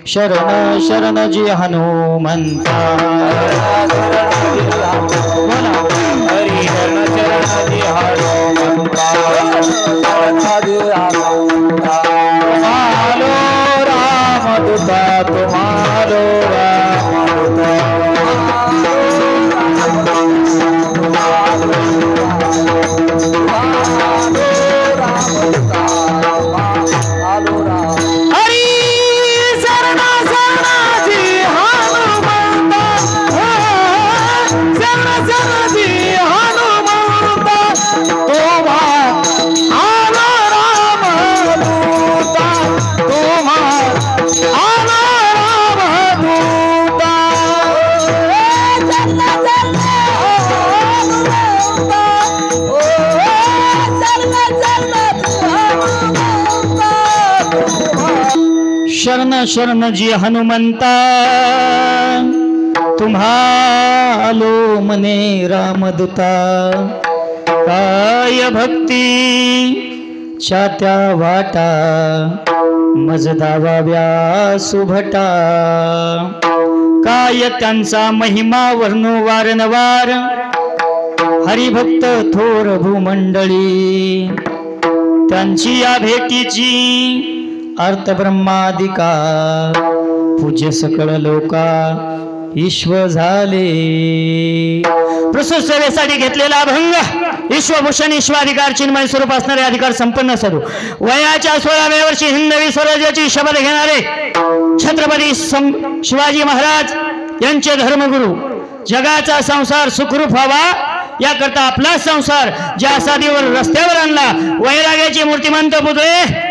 शरण शरण जी हनुमंता हरी शरण शरण जी हनुमंता तुम्हारो रामदूता तुम्हारो रामदूता शरण शरण जी हनुमंता तुम्हालो मने रामदूता काय भक्ती छात्या वाटा मज दावाव्या सुभटा काय त्यांचा महिमा वर्णू वारंवार हरिभक्त थोर भूमंडळी त्यांची या भेटीची अर्थ ब्रह्मादिका पूज्य सकळ लोका ईश्व झाले प्रस्तुत सेवेसाठी घेतलेला अभंग ईश्वभूषण ईश्वाधिकार चिन्मय स्वरूप असणारे अधिकार संपन्न साधू वयाच्या 16व्या वर्षी हिंदवी स्वराज्याची शपथ घेणारे छत्रपती शिवाजी महाराज यांचे धर्मगुरु जगाचा संसार सुखरूप व्हावा याकरता आपला संसार ज्या साधीवर रस्त्यावर आणला वैराग्याची मूर्तिमंत पुतळे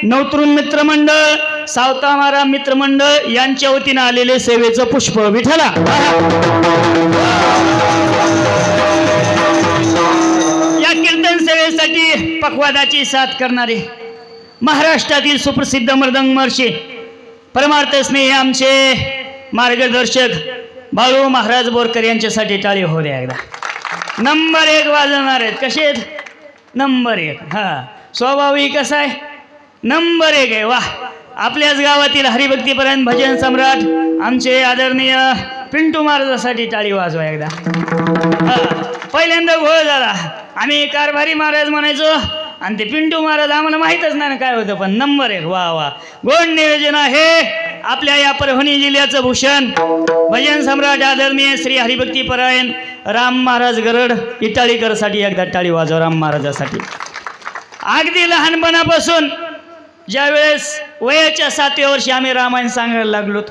नवतरुण मित्रमंडळ सावतामारा मित्रमंडळ यांच्या वतीने आलेले सेवेचं पुष्प विठ्ठला या कीर्तन सेवेसाठी पक्वादाची साथ करणारे महाराष्ट्रातील सुप्रसिद्ध मृदंग महर्षी परमार्थ स्नेही आमचे मार्गदर्शक बाळू महाराज बोरकर यांच्यासाठी टाळी होऊ द्या एकदा नंबर 1 वाजवणार आहेत कसे आहेत नंबर 1 हा स्वाभाविक कसा आहे नंबर 1 आहे वा आपल्याच गावातील हरिभक्तीपर्यंत भजन सम्राट आमचे आदरणीय पिंटू महाराजासाठी टाळी वाजवा एकदा पहिल्यांदा घोळ झाला आम्ही कारभारी महाराज म्हणायचो आणि ते पिंटू महाराज आम्हाला माहीतच नाही काय होतं पण नंबर 1 वा वा गोड नियोजन आहे आपल्या या परभणी जिल्ह्याचं भूषण भजन सम्राट आदरणीय श्री हरिभक्तीपरायण राम महाराज गरड इटाळीकरसाठी एकदा टाळी वाजवा राम महाराजासाठी अगदी लहानपणापासून ज्या वेळेस वयाच्या 7व्या वर्षी आम्ही रामायण सांगायला लागलो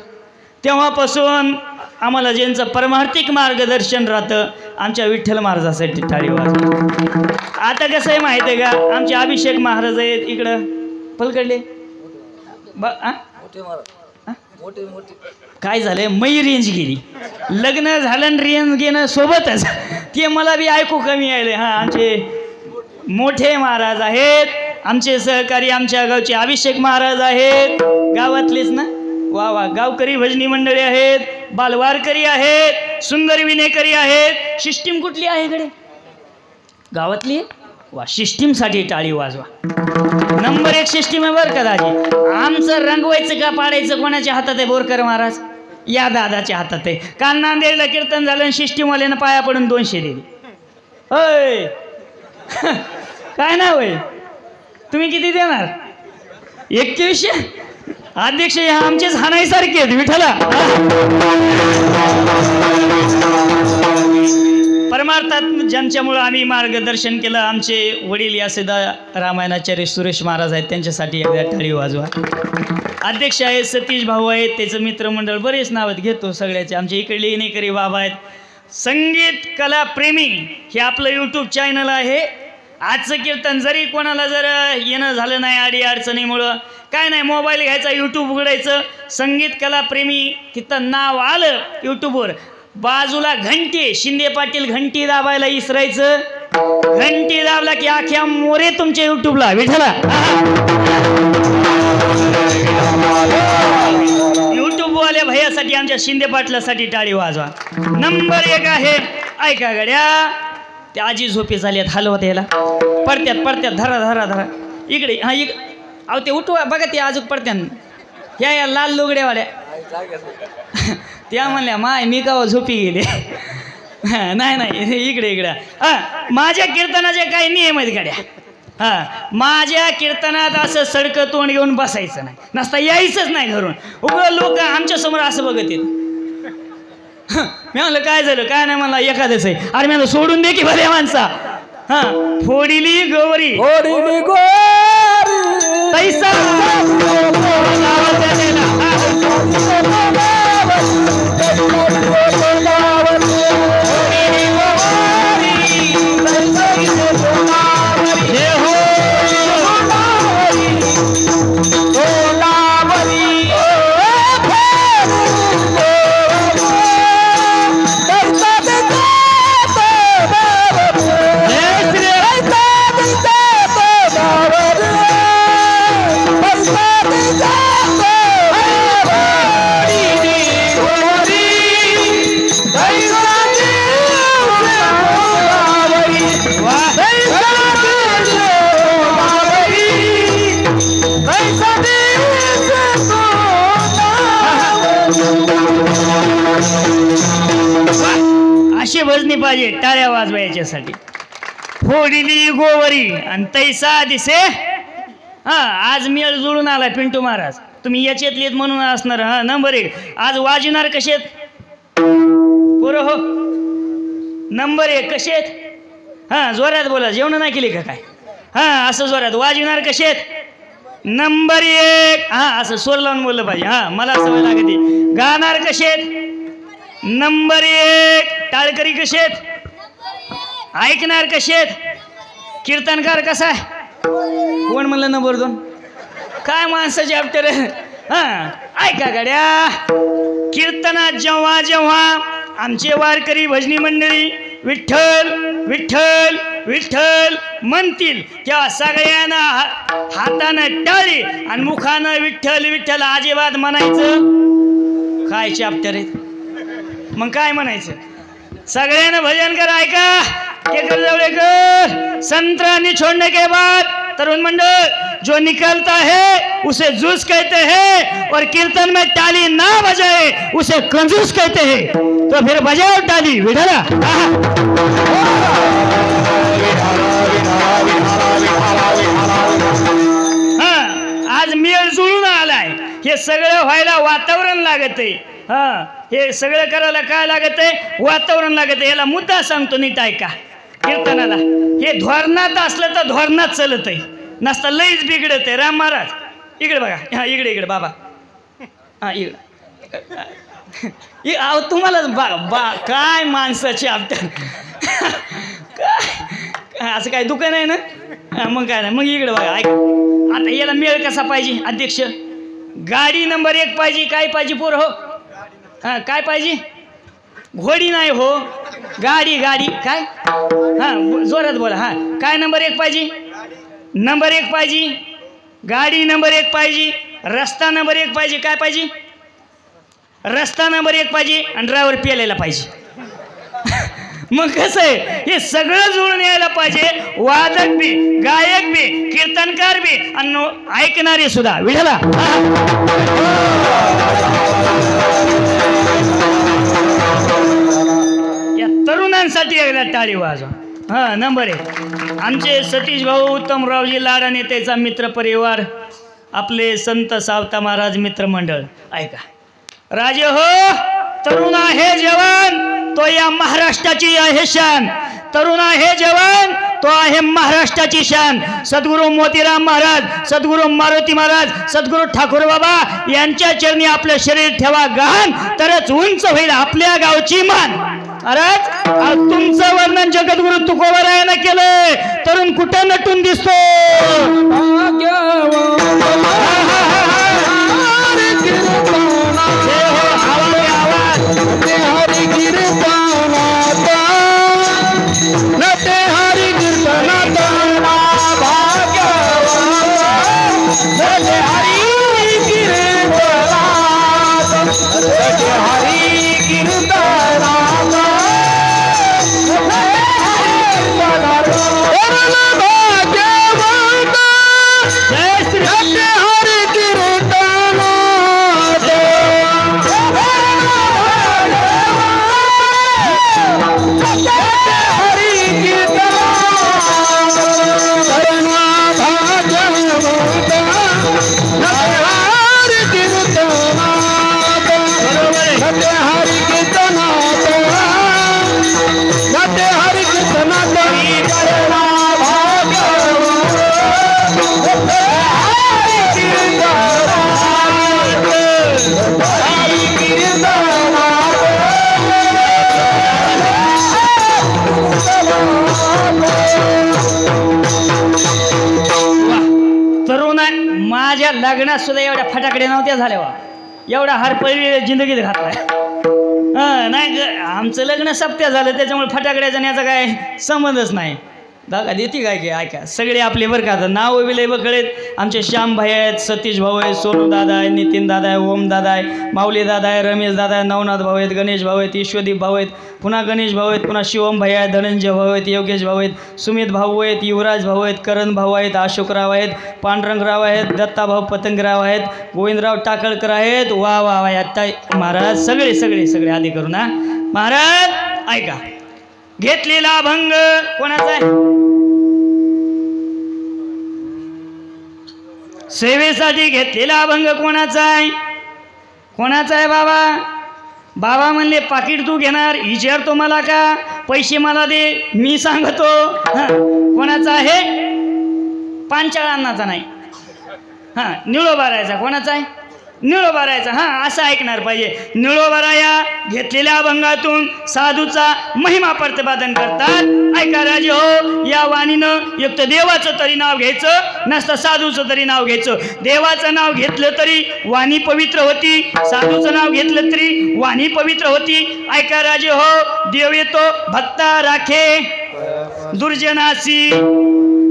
तेव्हापासून आम्हाला ज्यांचं परमार्थिक मार्गदर्शन राहतं आमच्या विठ्ठल महाराजासाठी टाळी वाजवा आता कसं आहे माहिती आहे का आमचे अभिषेक महाराज आहेत इकडं पलकडले काय झालंय मै रेंज गेली लग्न झालं आणि रेंज घेणं सोबतच ते मला बी ऐकू कमी आले हां आमचे मोठे महाराज आहेत आमचे सहकारी आमच्या गावचे अभिषेक महाराज आहेत गावातलेच ना वा वा गावकरी भजनी मंडळी आहेत बालवारकरी आहेत सुंदर विनेकरी आहेत सिस्टीम कुठली आहे इकडे गावातली वा सिस्टीमसाठी टाळी वाजवा नंबर 1 सिस्टीम आहे बरं का दाजी आमचं रंगवायचं का पाडायचं कोणाच्या हातात आहे बोरकर महाराज या दादाच्या हातात आहे काल नांदेडला कीर्तन झालं सिस्टीमवाल्यानं पाया पडून 200 दिली होय काय नाव आहे तुम्ही किती देणार 2100 अध्यक्ष हे आमचेच हाणायसारखे आहेत विठ्ठला परमार्थात ज्यांच्यामुळं आम्ही मार्गदर्शन केलं आमचे वडील या सिद्धा रामायणाचार्य सुरेश महाराज आहेत त्यांच्यासाठी एकदा टाळी वाजवा अध्यक्ष आहेत सतीश भाऊ आहेत त्याचं मित्रमंडळ बरेच नाव आहेत घेतो सगळ्याचे आमचे इकडले येणेकरी बाबा आहेत संगीत कला प्रेमी हे आपलं यूट्यूब चॅनल आहे आजचं कीर्तन जरी कोणाला जर येणं झालं नाही अडी अडचणीमुळं काय नाही मोबाईल घ्यायचा यूट्यूब उघडायचं संगीत कला प्रेमी तिथं नाव आलं यूट्यूबवर बाजूला घंटी शिंदे पाटील घंटी दाबायला इसरायचं घंटी दाबला की अख्या मोरे तुमच्या यूट्यूबला विठ्ठला यूट्यूबवाल्या भैयासाठी आमच्या शिंदे पाटलासाठी टाळी वाजवा नंबर 1 आहे ऐका गड्या ते आजी झोपी झाल्यात हलवत याला पडत्यात धरा धरा धरा इकडे हा इकडे अहो ते उठवा बघा ते आजूक पडत्यान या लाल लुगड्यावाड्या त्या म्हणल्या माय मी का झोपी गेले. नाही नाही इकडे इकडे. माझ्या कीर्तनाचे काही नियम आहेत गाड्या. माझ्या कीर्तनात असं सडकं तोंड घेऊन बसायचं नाही, नसता यायचंच नाही घरून. उघड लोक आमच्या समोर असं बघत येत. मी म्हणलं काय झालं, काय नाही म्हणला एखादंच आहे. अरे म्हणलं सोडून दे की भल्या माणसा. फोडिली गौरी फोडिली गोरी पैसा अशी भजनी पाहिजे टाळ्या वाजवायच्यासाठी. फोडिली गोवरी आणि तैसा दिसे. आज मेळ जुळून आलाय पिंटू महाराज. तुम्ही याच्यातले म्हणून असणार. नंबर 1 आज वाजणार कशेत पोरं हो. नंबर 1 कशेत. जोरात बोला. जेवण नाही केली का काय. असं जोरात वाजणार कशेत. नंबर 1 असं स्वर लावून बोललं पाहिजे. मला सवय लागते. गाणार कशेत. नंबर 1 टाळकरी कशेत. ऐकणार कशेत. कीर्तनकार कसा आहे. कोण म्हणलं नंबर 2. काय माणसाचे आफ्टर. ऐका गाड्या. कीर्तनात जेव्हा जेव्हा आमचे वारकरी भजनी मंडळी विठ्ठल विठ्ठल विठ्ठल म्हणतील तेव्हा सगळ्यांना हातानं टाळी आणि मुखानं विठ्ठल विठ्ठल अजिबात म्हणायचं. काय चॅप्टर आहेत. मग काय म्हणायचं. सगळ्यांना भजन कर. ऐका केकर जवळेकर. संतरानी छोड़ने के बाद तरुण मंडल जो निकलता है उसे जूस कहते हैं और कीर्तन में ताली ना बजाए उसे कंजूस कहते हैं. तो फिर बजाओ ताली. विठला आज मेळ जुळून आलाय. हे सगळं व्हायला वातावरण लागत आहे. हे सगळं करायला काय लागत आहे. वातावरण लागत आहे. याला मुद्दा सांगतो नीट ऐका. कीर्तनाला हे धोरणात असलं तर धोरणात चलत आहे, नसता लईच बिघडत आहे. राम महाराज इकडे बघा. इकडे इकडे बाबा. इकडे तुम्हाला काय माणसाची आपल्या काय असं काय दुकान आहे ना. मग काय नाही. मग इकडे बघा. ऐक आता याला मेळ कसा पाहिजे अध्यक्ष. गाडी नंबर 1 पाहिजे. काय पाहिजे पोर हो. काय पाहिजे. घोडी नाही हो. गाडी गाडी काय. जोरात बोला. काय नंबर 1 पाहिजे. नंबर 1 पाहिजे. गाडी नंबर 1 पाहिजे. रस्ता नंबर 1 पाहिजे. काय पाहिजे. रस्ता नंबर 1 पाहिजे आणि ड्रायव्हर पेलेला पाहिजे. मग कसं आहे हे सगळं जुळून यायला पाहिजे. वादक बी गायक बी कीर्तनकार बी आणि ऐकणारे सुद्धा. विठला या तरुणांसाठी एकदा टाळी वाजवा. नंबर 1 आमचे सतीश भाऊ उत्तमरावजी लाडा नेतेचा मित्र परिवार आपले संत सावता महाराज मित्रमंडळ. ऐका राजे हो. तरुण आहे जवान तो या महाराष्ट्राची आहे शान. तरुण आहे जवान तो आहे महाराष्ट्राची शान. सद्गुरू मोतीराम महाराज, सद्गुरू मारुती महाराज, सद्गुरू ठाकूर बाबा यांच्या चरणी आपलं शरीर ठेवा गहाण, तरच उंच होईल आपल्या गावची मान. अरे तुमचं वर्णन जगद्गुरु तुकोबरायानं केलंय. तरुण कुठं नटून दिसतो. हरी फटाकडे नव्हत्या झाल्या वा एवढा हार पहिले जिंदगीत घातलाय. नाही आमचं लग्न सप्त्या झालं त्याच्यामुळे फटाकड्याचा याचा काय संबंधच नाही. दादा देते काय की ऐका सगळे आपले बरं का नाव बिले बकळेत. आमचे श्याम भाई आहेत, सतीश भाऊ आहेत, सोनू दादा आहे, नितीन दादा आहे, ओम दादा आहे, माऊली दादा आहे, रमेश दादा आहे, नवनाथ भाऊ आहेत, गणेश भाऊ आहेत, ईश्वदीप भाऊ आहेत, पुन्हा गणेश भाऊ आहेत, पुन्हा शिवम भाई आहेत, धनंजय भाऊ आहेत, योगेश भाऊ आहेत, सुमित भाऊ आहेत, युवराज भाऊ आहेत, करण भाऊ आहेत, अशोकराव आहेत, पांडुरंगराव आहेत, दत्ताभाऊ पतंगराव आहेत, गोविंदराव टाकळकर आहेत. वा वा वा आता महाराज सगळे सगळे सगळे आधी करू ना. महाराज ऐका घेतलेला भंग कोणाचा आहे? सेवेसाठी घेतलेला अभंग कोणाचा आहे? कोणाचा आहे बाबा? बाबा म्हणले पाकिट तू घेणार विचारतो मला का? पैसे मला दे मी सांगतो. कोणाचा आहे? पांचाळ अण्णाचा नाही. निळोबारायचा कोणाचा आहे? निळोबारायचा. असं ऐकणार पाहिजे. निळोबाराया घेतलेल्या अभंगातून साधूचा महिमा प्रतिपादन करतात. ऐका राजे हो, या वाणीनं एक तर देवाचं तरी नाव घ्यायचं नसतं साधूचं तरी नाव घ्यायचं. देवाचं नाव घेतलं तरी वाणी पवित्र होती, साधूचं नाव घेतलं तरी वाणी पवित्र होती. ऐका राजे हो, देव येतो भक्ता राखे दुर्जनासी.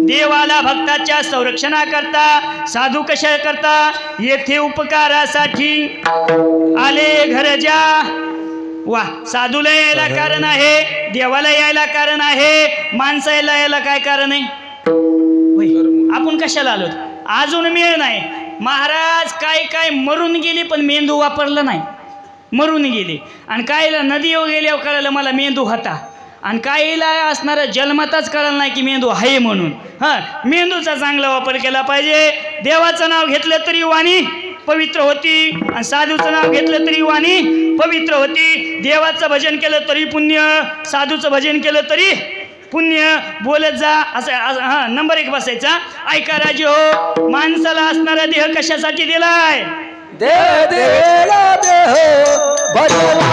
देवाला भक्ताच्या संरक्षणाकरता साधू कशा करता? येथे उपकारासाठी आले घर जा. वा साधूला यायला कारण आहे, देवाला यायला कारण आहे, माणसाला यायला काय कारण आहे? आपण कशाला आलो? अजून मेळ नाही. महाराज काय काय मरून गेले पण मेंदू वापरला नाही. मरून गेले आणि कायला नदी गेल्यावर कळालं मला मेंदू होता आणि काहीला असणारा जन्मताच कळलं नाही की मेंदू आहे म्हणून. मेंदूचा चांगला वापर केला पाहिजे. देवाचं नाव घेतलं तरी वाणी पवित्र होती आणि साधूचं नाव घेतलं तरी वाणी पवित्र होती. देवाचं भजन केलं तरी पुण्य, साधूचं भजन केलं तरी पुण्य. बोलत जा असं नंबर 1 बसायचा. ऐका राजे हो, माणसाला असणारा देह कशासाठी दिलाय? देव देला देह भजला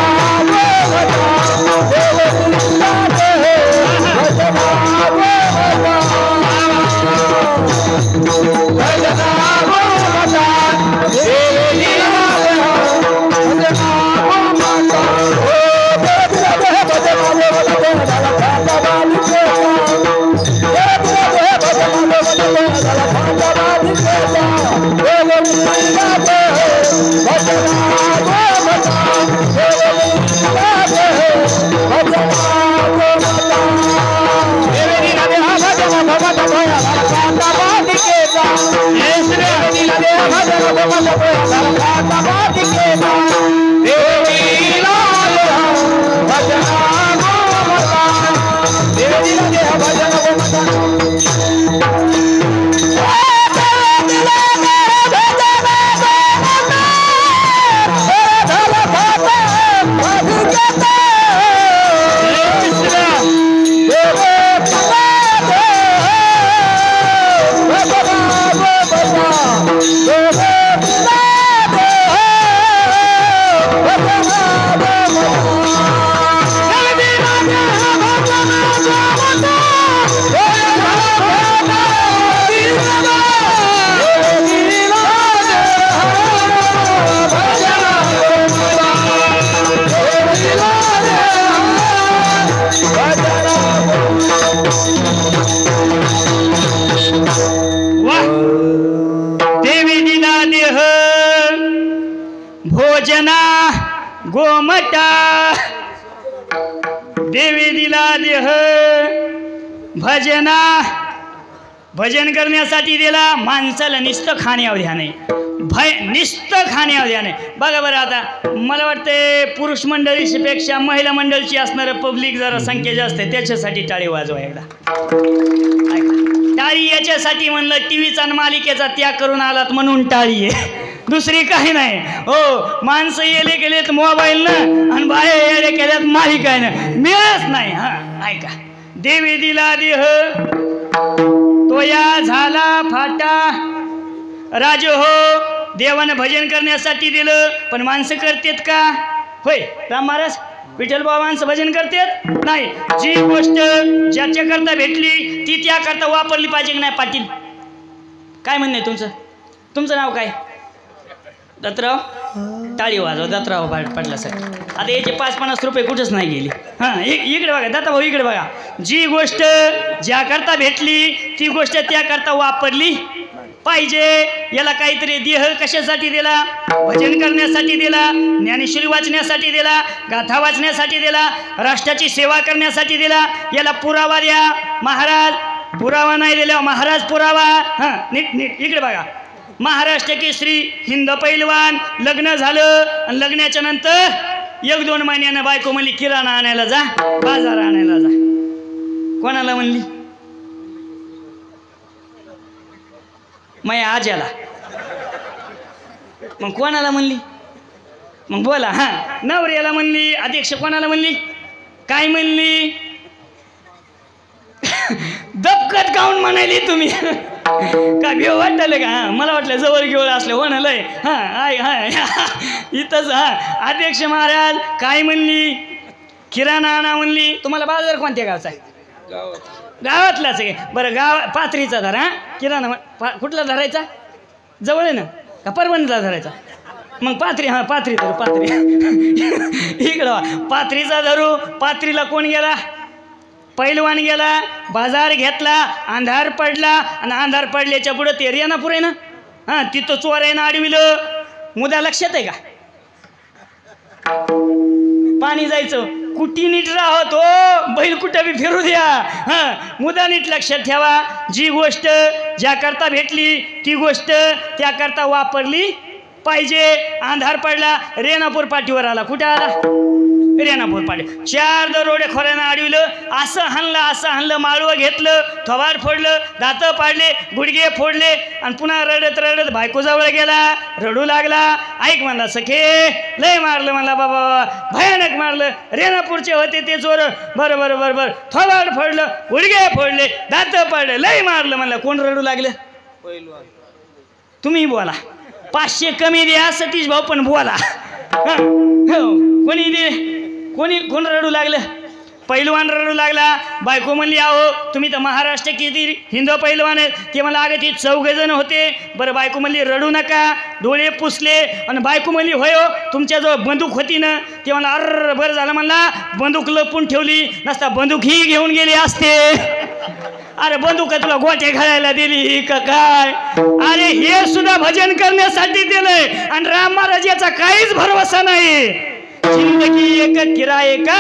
भोजना गोमटा. देवी दिला देह भजना भजन करण्यासाठी दिला. माणसाला नुसतं खाण्यावर ध्यान आहे, नुसतं खाण्यावर ध्यान आहे. बघा बरं आता मला वाटते पुरुष मंडळीपेक्षा महिला मंडळीची असणारं पब्लिक जरा संख्या जास्त आहे. त्याच्यासाठी टाळी वाजवा एकदा. टाळी याच्यासाठी म्हणलं टीव्हीचा आणि मालिकेचा त्याग करून आलात म्हणून टाळी आहे, दुसरी काही नाही. हो माणसं येले गेलेत मोबाईलनं आणि बाहेर येले गेल्यात मालिकानं, मिळत नाही. ऐका देवी दिला देह तो या झाला फाटा. राज हो, देवानं भजन करण्यासाठी दिलं पण माणसं करतेत का? होय राम महाराज विठ्ठल बाबा माणसं भजन करतात नाही. जी गोष्ट ज्याच्याकरता भेटली ती त्याकरता वापरली पाहिजे की नाही? पाटील काय म्हणणं आहे तुमचं? तुमचं नाव काय? दत्तराव टाळी वाजवा दत्तराव पाटला साहेब. आता याचे 5-50 रुपये कुठंच नाही गेली. हां इकडे बघा दत्ता भाऊ इकडे बघा. जी गोष्ट ज्या करता भेटली ती गोष्ट त्या करता वापरली पाहिजे. याला काहीतरी देह कशासाठी दिला? भजन करण्यासाठी दिला, ज्ञानेश्वरी वाचण्यासाठी दिला, गाथा वाचण्यासाठी दिला, राष्ट्राची सेवा करण्यासाठी दिला. याला पुरावा द्या महाराज. पुरावा नाही दिला महाराज पुरावा. हां नीट नीट इकडे बघा. महाराष्ट्र केसरी हिंद पैलवान लग्न झालं आणि लग्नाच्या नंतर 1-2 महिन्यानं बायको म्हणली किराणा आणायला जा, बाजार आणायला जा. कोणाला म्हणली? माझ्या आज्याला. मग कोणाला म्हणली? मग बोला. हां नवऱ्याला म्हणली. अध्यक्ष कोणाला म्हणली? काय म्हणली? दबकत गाऊन म्हणाली तुम्ही. काय भेव वाटलं का? हां मला वाटलं जवळ घेवळ असलं हो ना लय. हां आय हां इथंच. हां अध्यक्ष महाराज काय म्हणली? किराणा आणा म्हणली. तुम्हाला बाजार कोणत्या गावचा आहे? गावातलाच आहे. बरं पाथरीचा धरा. किराणा कुठला धरायचा? जवळ आहे ना का परभणीला धरायचा? मग पाथरी. हां पाथरी धरू पाथरी. इकडं पाथरीचा धरू. पाथरीला कोण गेला? पैलवान गेला. बाजार घेतला. अंधार पडला आणि अंधार पडल्याच्या पुढं ते रेणापूर आहे ना. हां तिथं चोरायनं अडविलं. मुद्दा लक्षात आहे का? पाणी जायचं. कुटी नीट राहत हो बैल कुठं बी फिरू द्या. हां मुद्दा नीट लक्षात ठेवा. जी गोष्ट ज्या करता भेटली ती गोष्ट त्या करता वापरली पाहिजे. अंधार पडला. रेणापूर पाठीवर आला. कुठे आला? रेणापूर पाठी. 4 दरोडेखोरांना अडविलं. असं हाणलं माळवं घेतलं, थोबाड फोडलं, दातं पाडले, गुडघे फोडले आणि पुन्हा रडत रडत बायकोजवळ गेला. रडू लागला. ऐक म्हणला सखे लय मारलं म्हणला बाबा भयानक मारलं. रेणापूरचे होते ते चोर. बरं बरं बरं बरं थोबाड फोडलं, गुडघे फोडले, दातं पाडले, लय मारलं म्हणला. कोण रडू लागलं? तुम्ही बोला. 500 कमी द्या सतीश भाऊ पण बोला. कोणी दे कोण रडू लागलं? पैलवान रडू लागला. बायको म्हणली आहो तुम्ही तर महाराष्ट्र किती हिंद पैलवान आहेत. ते मला अगं ती 4 जण होते. बरं बायको म्हणली रडू नका. डोळे पुसले आणि बायको म्हणली होय हो तुमच्याजवळ बंदूक होती ना. ते मला अर बरं झालं म्हणला बंदूक लपून ठेवली. नसता बंदूक ही घेऊन गेली असते. अरे बंदूक तुला गोटे घालायला दिली का काय? अरे हे सुद्धा भजन करण्यासाठी दिलंय. आणि राम महाराज याचा काहीच भरवसा नाही. जिंदगी एक किराये का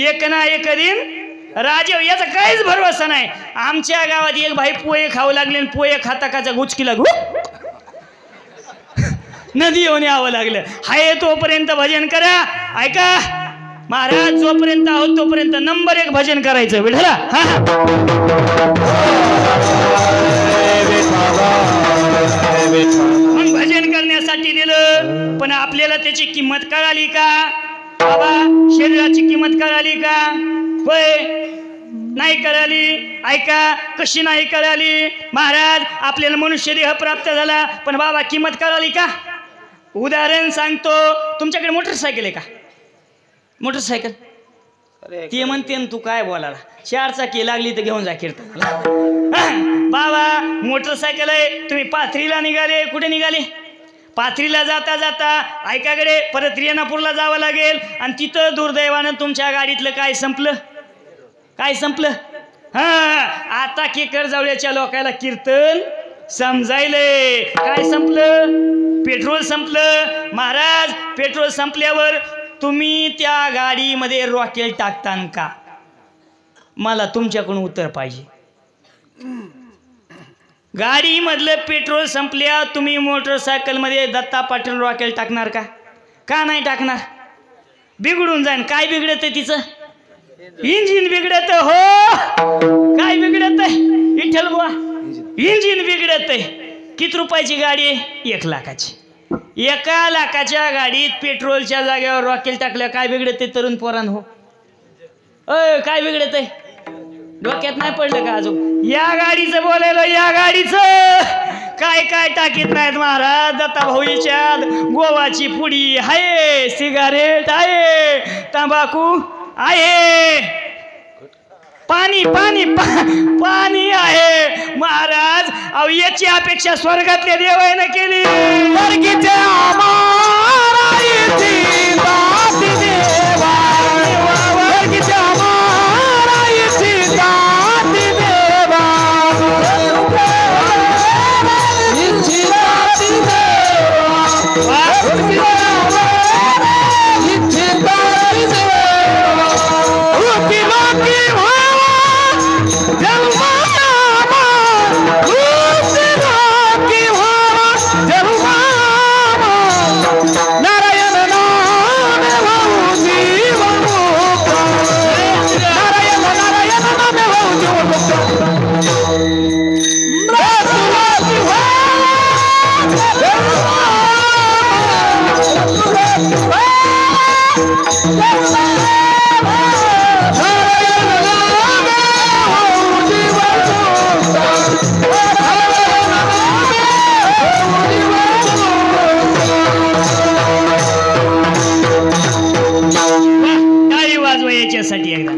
एक ना एक दिन राजे याचा काहीच भरवसा नाही. आमच्या गावात एक भाई पोहे खाऊ लागले. पोहे खाता खाचा गुचकी लागू नदी येऊन यावं लागलं. हाय तोपर्यंत भजन करा. ऐका महाराज जोपर्यंत आहोत तोपर्यंत नंबर 1 भजन करायचं. विठला मग भजन करण्यासाठी दिलं. पण आपल्याला त्याची किंमत कळाली का बाबा? शरीराची किंमत कळाली का? होय नाही कळाली. ऐका कशी नाही कळाली महाराज. आपल्याला मनुष्य देह प्राप्त झाला पण बाबा किंमत कळाली का? उदाहरण सांगतो. तुमच्याकडे मोटरसायकल आहे का? मोटरसायकल ते म्हणते तू काय बोलायला. 4 चाकी लागली तर घेऊन जा कीर्तन. बाबा मोटरसायकल आहे. तुम्ही पाथरीला निघाले. कुठे निघाले? पाथरीला जाता जाता ऐकाकडे परत रेणापूरला जावं लागेल. आणि तिथं दुर्दैवानं तुमच्या गाडीतलं काय संपलं? काय संपलं? हां आता केकर जावळ्याच्या लोकांना कीर्तन समजायलंय. काय संपलं? पेट्रोल संपलं. महाराज पेट्रोल संपल्यावर तुम्ही त्या गाडीमध्ये रॉकेल टाकतान का? मला तुमच्याकडून उत्तर पाहिजे. गाडीमधलं पेट्रोल संपल्या तुम्ही मोटरसायकलमध्ये दत्ता पाटील रॉकेल टाकणार का? का नाही टाकणार? बिघडून जाईन. काय बिघडत आहे तिचं? इंजिन बिघडत हो. काय बिघडत आहे विठ्ठल बुवा? इंजिन बिघडत आहे. किती रुपयाची गाडी आहे? 1 लाखाची. 1 लाखाच्या गाडीत पेट्रोलच्या जागेवर रॉकेल टाकलं काय बिघडत आहे तरुण पोरान हो? काय बिघडत आहे? डोक्यात नाही पडलं का अजून? या गाडीचं बोलायला. या गाडीचं काय काय टाकीत नाहीत महाराज. दत्ता भाऊच्या गोवाची पुडी आहे, सिगारेट आहे, तंबाखू आहे, पाणी पाणी पाणी आहे महाराज. अहो याची अपेक्षा स्वर्गातल्या देवाने केली. स्वर्गीचे आमारायची दात देवा, स्वर्गीचे आमारायची दात देवा, इच्छी दात देवा, इच्छी दात देवा, लोकी लोकी भावा जन्मामा, लोकी लोकी भावा जन्मामा, नारायण नामे भाऊ जीवमुक्त, नारायण नारायण नामे भाऊ जीवमुक्त, मृत्युलोकी भावा जन्मामा, टाळी वाजवा याच्यासाठी एकदा.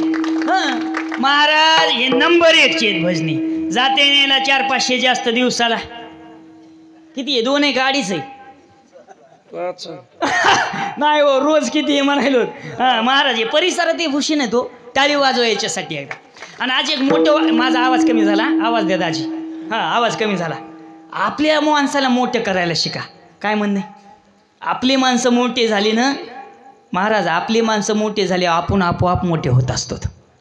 हं, महाराज हे नंबर 1 चे आहेत भजनी. जाते नेला 400-500 जास्त दिवसाला. किती आहे? 2 आहे का 2.5 आहे? नाही हो, रोज किती आहे म्हणायलो. हा महाराज हे परिसरात हे भूषण आहे तो. टाळी वाजवा याच्यासाठी एकदा. आणि आज एक मोठं, माझा आवाज कमी झाला, आवाज द्या दाजी. हा आवाज कमी झाला. आपल्या माणसाला मोठं करायला शिका. काय म्हणणे? आपली माणसं मोठी झाली ना महाराज, आपली माणसं मोठी झाली आपण आपोआप मोठे होत असतो.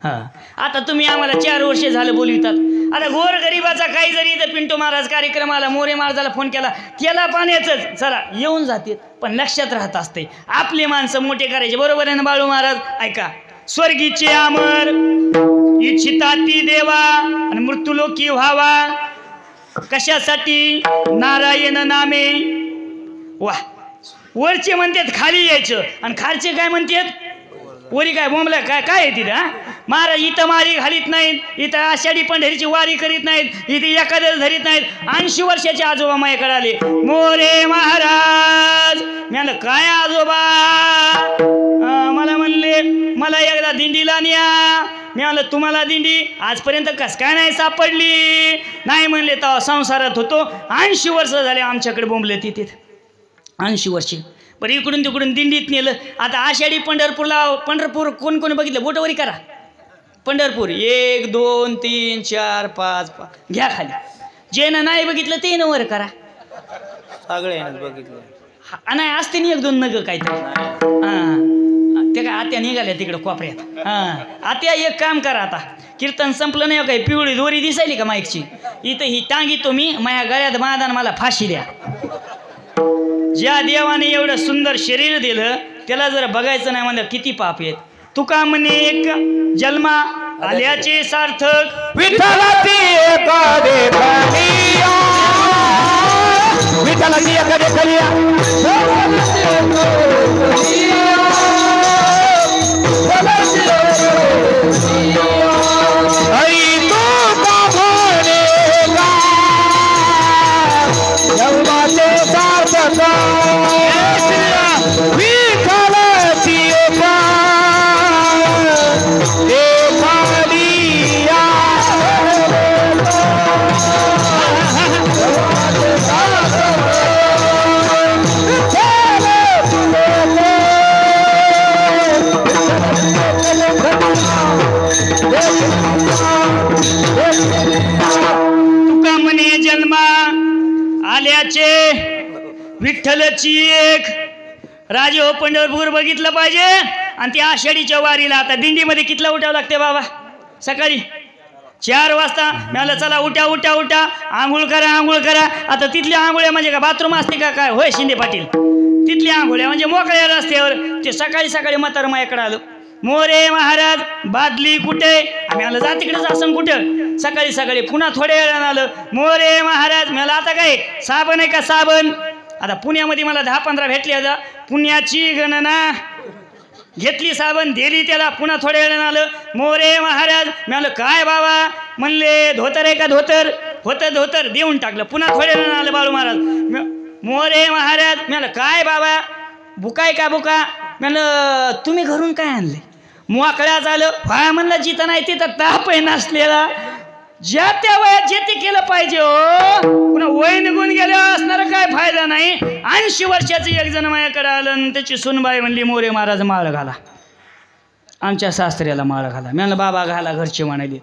हां आता तुम्ही आम्हाला 4 वर्षे झालं बोलवितात. आता गोरगरिबाचा काही जरी इथं पिंटू महाराज कार्यक्रमाला मोरे महाराजाला फोन केला, त्याला पाण्याचंच चला येऊन जाते, पण लक्षात राहत असते आपली माणसं मोठे करायचे. बरोबर आहे ना बाळू महाराज? ऐका, स्वर्गीचे अमर इच्छिता ती देवा आणि मृत्यूलोकी व्हावा. कशासाठी? नारायण नामे. वा, वरचे म्हणतात खाली यायचं आणि खालचे काय म्हणतात वरी. काय बोंबला काय काय आहे तिथं? हा महाराज इथं मारी घालीत नाहीत, इथं आषाढी पंढरीची वारी करीत नाहीत, इथे एखाद्याच धरीत नाहीत. 80 वर्षाचे आजोबा माझ्याकडे आले. मोरे महाराज. मी म्हणलं काय आजोबा? मला म्हणले मला एकदा दिंडीला न्या. मी म्हणलं तुम्हाला दिंडी आजपर्यंत कस काय नाही सापडली? नाही म्हणले तेव्हा संसारात होतो. 80 वर्ष झाले आमच्याकडे बोंबले तिथे. 80 वर्षे. बरं इकडून तिकडून दिंडीत नेलं. आता आषाढी पंढरपूर कोण कोणी बघितलं? बोटवरी करा. पंढरपूर 1 2 3 4 5 घ्या खाली. जेनं नाही बघितलं ते न वर करा. सगळे बघितलं नाही असते नाही 1 2 नग काहीतरी. हां ते काय आत्या निघाल्या तिकडं कोपऱ्यात. हां आत्या एक काम करा, आता कीर्तन संपलं नाही काय पिवळी दोरी दिसायली का माईकची? इथं ही टांगितो मी, माझ्या गळ्यात बांधा मला फाशी द्या. ज्या देवाने एवढं सुंदर शरीर दिलं त्याला जर बघायचं नाही म्हणलं किती पाप आहेत. तुका म्हणे एक जन्मा आल्याचे सार्थक. विठ्ठलाची एका देखणिया, विठ्ठलाची एका देखणिया, आई तो बाबरेगा जन्माचे सार्थक. विठ्ठलाची एका देखणिया, तुका म्हणे जन्मा आल्याचे विठ्ठलची एक. राजे हो पंढरपूर बघितलं पाहिजे. आणि त्या आषाढीच्या वारीला आता दिंडीमध्ये कितला उठावं लागते बाबा? सकाळी 4 वाजता. मला चला उठा उठा उठा, आंघोळ करा आंघोळ करा. आता तिथल्या आंघोळ्या म्हणजे का बाथरूम असते का काय? होय शिंदे पाटील, तिथल्या आंघोळ्या म्हणजे मोकळ्या रस्त्यावर. ते सकाळी सकाळी म्हातार माझ्याकडे आलं. मोरे महाराज बादली कुठे? आम्ही आलं जा तिकडेच असं कुठं. सकाळी सकाळी पुन्हा थोड्या वेळानं आलं. मोरे महाराज. मला आता काय साबण आहे का साबण? आता पुण्यामध्ये मला 10-15 भेटले. आता पुण्याची गणना घेतली, साबण दिली त्याला. पुन्हा थोड्या वेळानं आलं. मोरे महाराज. मी आलं काय बाबा? म्हणले धोतर आहे का धोतर? होतं धोतर, देऊन टाकलं. पुन्हा थोड्या वेळानं आलं बाळू महाराज. मोरे महाराज. मी आलं काय बाबा? बुका आहे का बुका? मी आलं तुम्ही घरून काय आणले? मोकळ्या झालं व्हाय म्हणलं जिथं नाही तिथं ताप आहे नसलेला ज्या त्या वयात जे ते केलं पाहिजे हो पुन्हा वय निघून गेल्यावर असणारा काय फायदा नाही 80 वर्षाचं एक जण माझ्याकडे आलं आणि त्याची सुनबाई म्हणली मोरे महाराज माळ घाला आमच्या सासऱ्याला माळ घाला मी म्हणलं बाबा घाला घरचे म्हणाले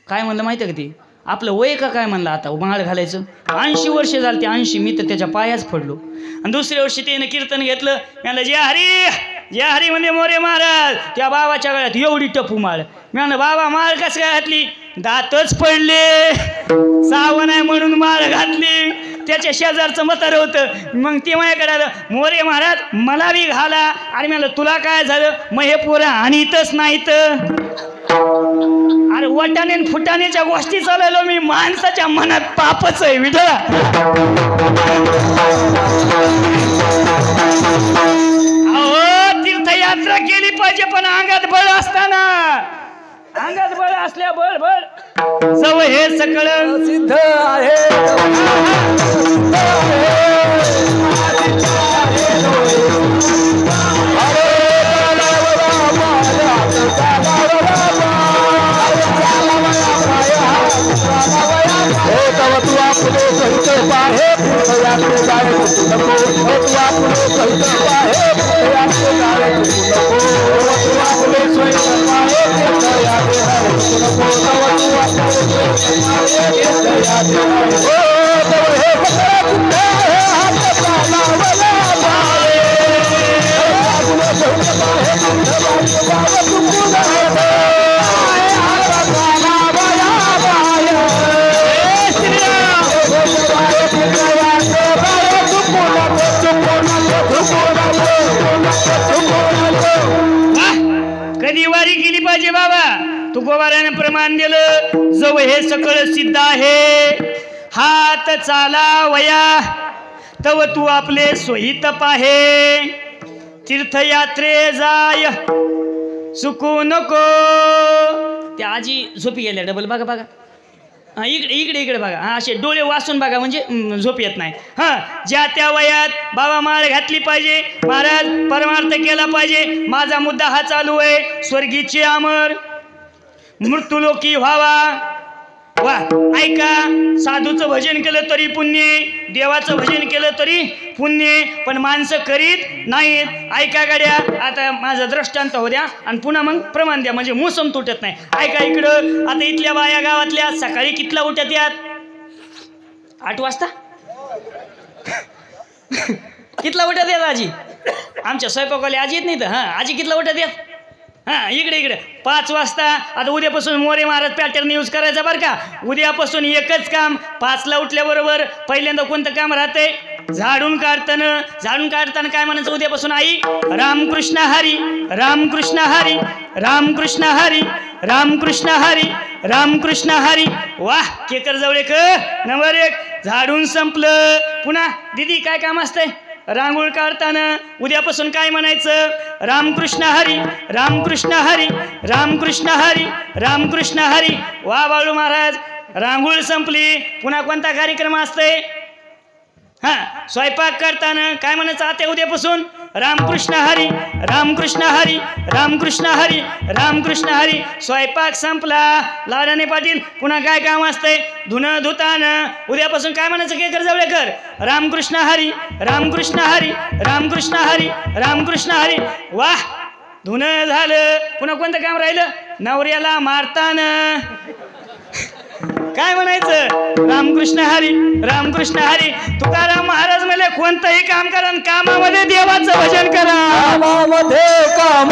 काय म्हणलं माहिती का ते आपलं वय का काय म्हणलं आता माळ घालायचं 80 वर्ष झालं ते 80 मी तर त्याच्या पायाच पडलो आणि दुसऱ्या वर्षी त्यानं कीर्तन घेतलं म्हणलं जय हरी म्हणजे मोरे महाराज त्या बाबाच्या गळ्यात एवढी टपू माळ मी म्हणलं बाबा माळ कसं काय घातली दातच पडले सावं नाही म्हणून माळ घातली त्याच्या शेजारचं म्हातारं होतं मग ते माझ्याकडे आलं मोरे महाराज मला बी घाला आणि म्हणलं तुला काय झालं मग हे पोरं आणीतच नाहीत अरे वटाने फुटाण्याच्या गोष्टी चालवलो मी माणसाच्या मनात पापच आहे विठला अहो तीर्थयात्रा केली पाहिजे पण अंगात बळ असताना अंगात बळ असल्या बळ बळ जव हे सकळ सिद्ध आहे कधी वारी केली पाहिजे बाबा तू गोवाऱ्याने प्रमाण दिलं जव हे सकळ सिद्ध आहे हात चाला वया तव तू आपले सोयीत पाहे तीर्थयात्रे जाय चुकू नको त्या आजी झोपी गेल्या डबल बघा बघा हां इकडे बघा हां असे डोळे वाचून बघा म्हणजे झोप येत नाही हां ज्या त्या वयात बाबा माळ घातली पाहिजे महाराज परमार्थ केला पाहिजे माझा मुद्दा हा चालू आहे स्वर्गीचे अमर मृत्यूलोकी व्हावा वा ऐका साधूचं भजन केलं तरी पुण्य देवाचं भजन केलं तरी पुण्य पण माणसं करीत नाहीत ऐका गाड्या आता माझा दृष्टांत हो द्या आणि पुन्हा मग प्रमाण द्या म्हणजे मोसम तुटत नाही ऐका इकडं आता इथल्या बाया गावातल्या सकाळी कितला उठत यात 8 वाजता कितला उठत यात आजी आमच्या स्वयंपाकवाले आजी येत नाही तर हां आजी कितला उठत यात हां इकडे 5 वाजता आता उद्यापासून मोरे महाराज पॅटर्न यूज करायचा बरं का उद्यापासून एकच काम 5ला उठल्याबरोबर पहिल्यांदा कोणतं काम राहतंय झाडून काढताना काय म्हणायचं उद्यापासून आई रामकृष्ण हरी रामकृष्ण हरी रामकृष्ण हरी रामकृष्ण हरी रामकृष्ण हरी वाह केकर जवळेकर नंबर 1 झाडून संपलं पुन्हा दीदी काय काम असतंय रांगोळ काढताना उद्यापासून काय म्हणायचं रामकृष्ण हरी रामकृष्ण हरी रामकृष्ण हरी रामकृष्ण हरी वा बाळू महाराज रांगोळ संपली पुन्हा कोणता कार्यक्रम असतोय हां स्वयंपाक करताना काय म्हणायचं आता उद्यापासून रामकृष्ण हरी रामकृष्ण हरी रामकृष्ण हरी रामकृष्ण हरी स्वयंपाक संपला लाडाने पाटील पुन्हा काय काम असतंय धुणं धुताना उद्यापासून काय म्हणायचं केकर जवळेकर रामकृष्ण हरी रामकृष्ण हरी रामकृष्ण हरी रामकृष्ण हरी वाह धुणं झालं पुन्हा कोणतं काम राहिलं नवऱ्याला मारताना काय म्हणायचं रामकृष्ण हरी रामकृष्ण हरी तुकाराम महाराज म्हणले कोणतंही काम करा कामामध्ये देवाचं भजन करा कामामध्ये काम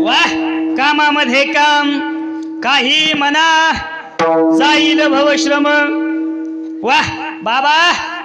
वाह कामामध्ये काम काही म्हणा जाईल भवश्रम वाह बाबा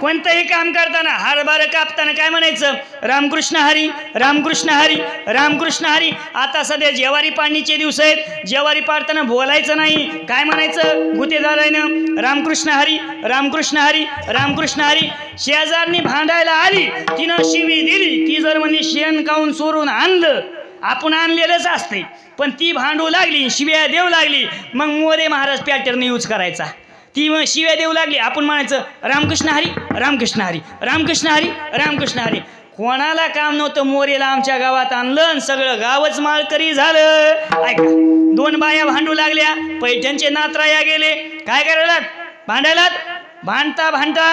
कोणतंही काम करताना हरभरा कापताना काय म्हणायचं? रामकृष्ण हरी, रामकृष्ण हरी, रामकृष्ण हरी. आता सध्या जेवारी पाडणीचे दिवस आहेत, जेवारी पाडताना बोलायचं नाही, काय म्हणायचं? गुतेदारानं रामकृष्ण हरी, रामकृष्ण हरी, रामकृष्ण हरी. शेजारनी भांडायला आली, तिनं शिवी दिली, ती जर म्हणे शेण काऊन चोरून आणलं, आपण आणलेलंच असते, पण ती भांडू लागली, शिव्या देऊ लागली, मग मोरे महाराज पॅटर्न यूज करायचा. ती मग शिव्या देऊ लागली, आपण म्हणायचं रामकृष्ण हरी, रामकृष्ण हरी, रामकृष्ण हरी, रामकृष्ण हरी. कोणाला काम नव्हतं, मोरेला आमच्या गावात आणलं आणि सगळं गावच माळकरी झालं. ऐका, 2 बाया भांडू लागल्या, पैठणचे नातराया गेले, काय करायला? भांडायलात. भांडता भांडता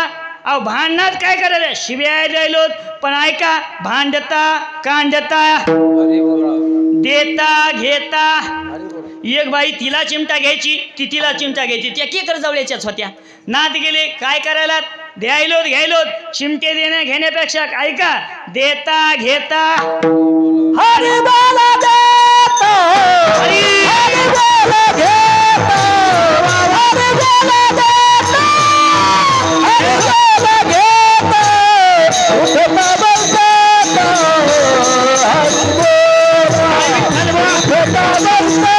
अहो भांडणात काय करायला? शिव्या द्यायलो. पण ऐका, भांडता कांडता देता घेता. एक बाई तिला चिमटा घ्यायची, ती तिला चिमटा घ्यायची, त्या केकर जवळच्याच होत्या. नात गेले, काय करायला? द्यायलोत घ्यायलोत. चिमटे देण्या घेण्यापेक्षा ऐका, देता घेता. हरी बोला देतो, हरी बोला घेतो, हरी बोला देतो, हरी बोला घेतो, उठता बसतो, हरी बोला, उठता बसतो.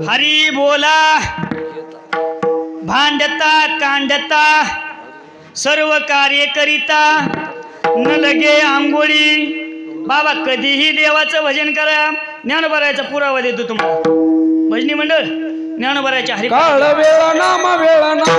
हरी बोला भांडता कांडता सर्व कार्य करिता न लगे आंघोळी. बाबा कधीही देवाचं भजन करा. ज्ञानोबारायचा पुरावा देतो तुम्हाला. भजनी मंडळ ज्ञानोबारायच्या हरी काळ वेळा नाम वेळा नाम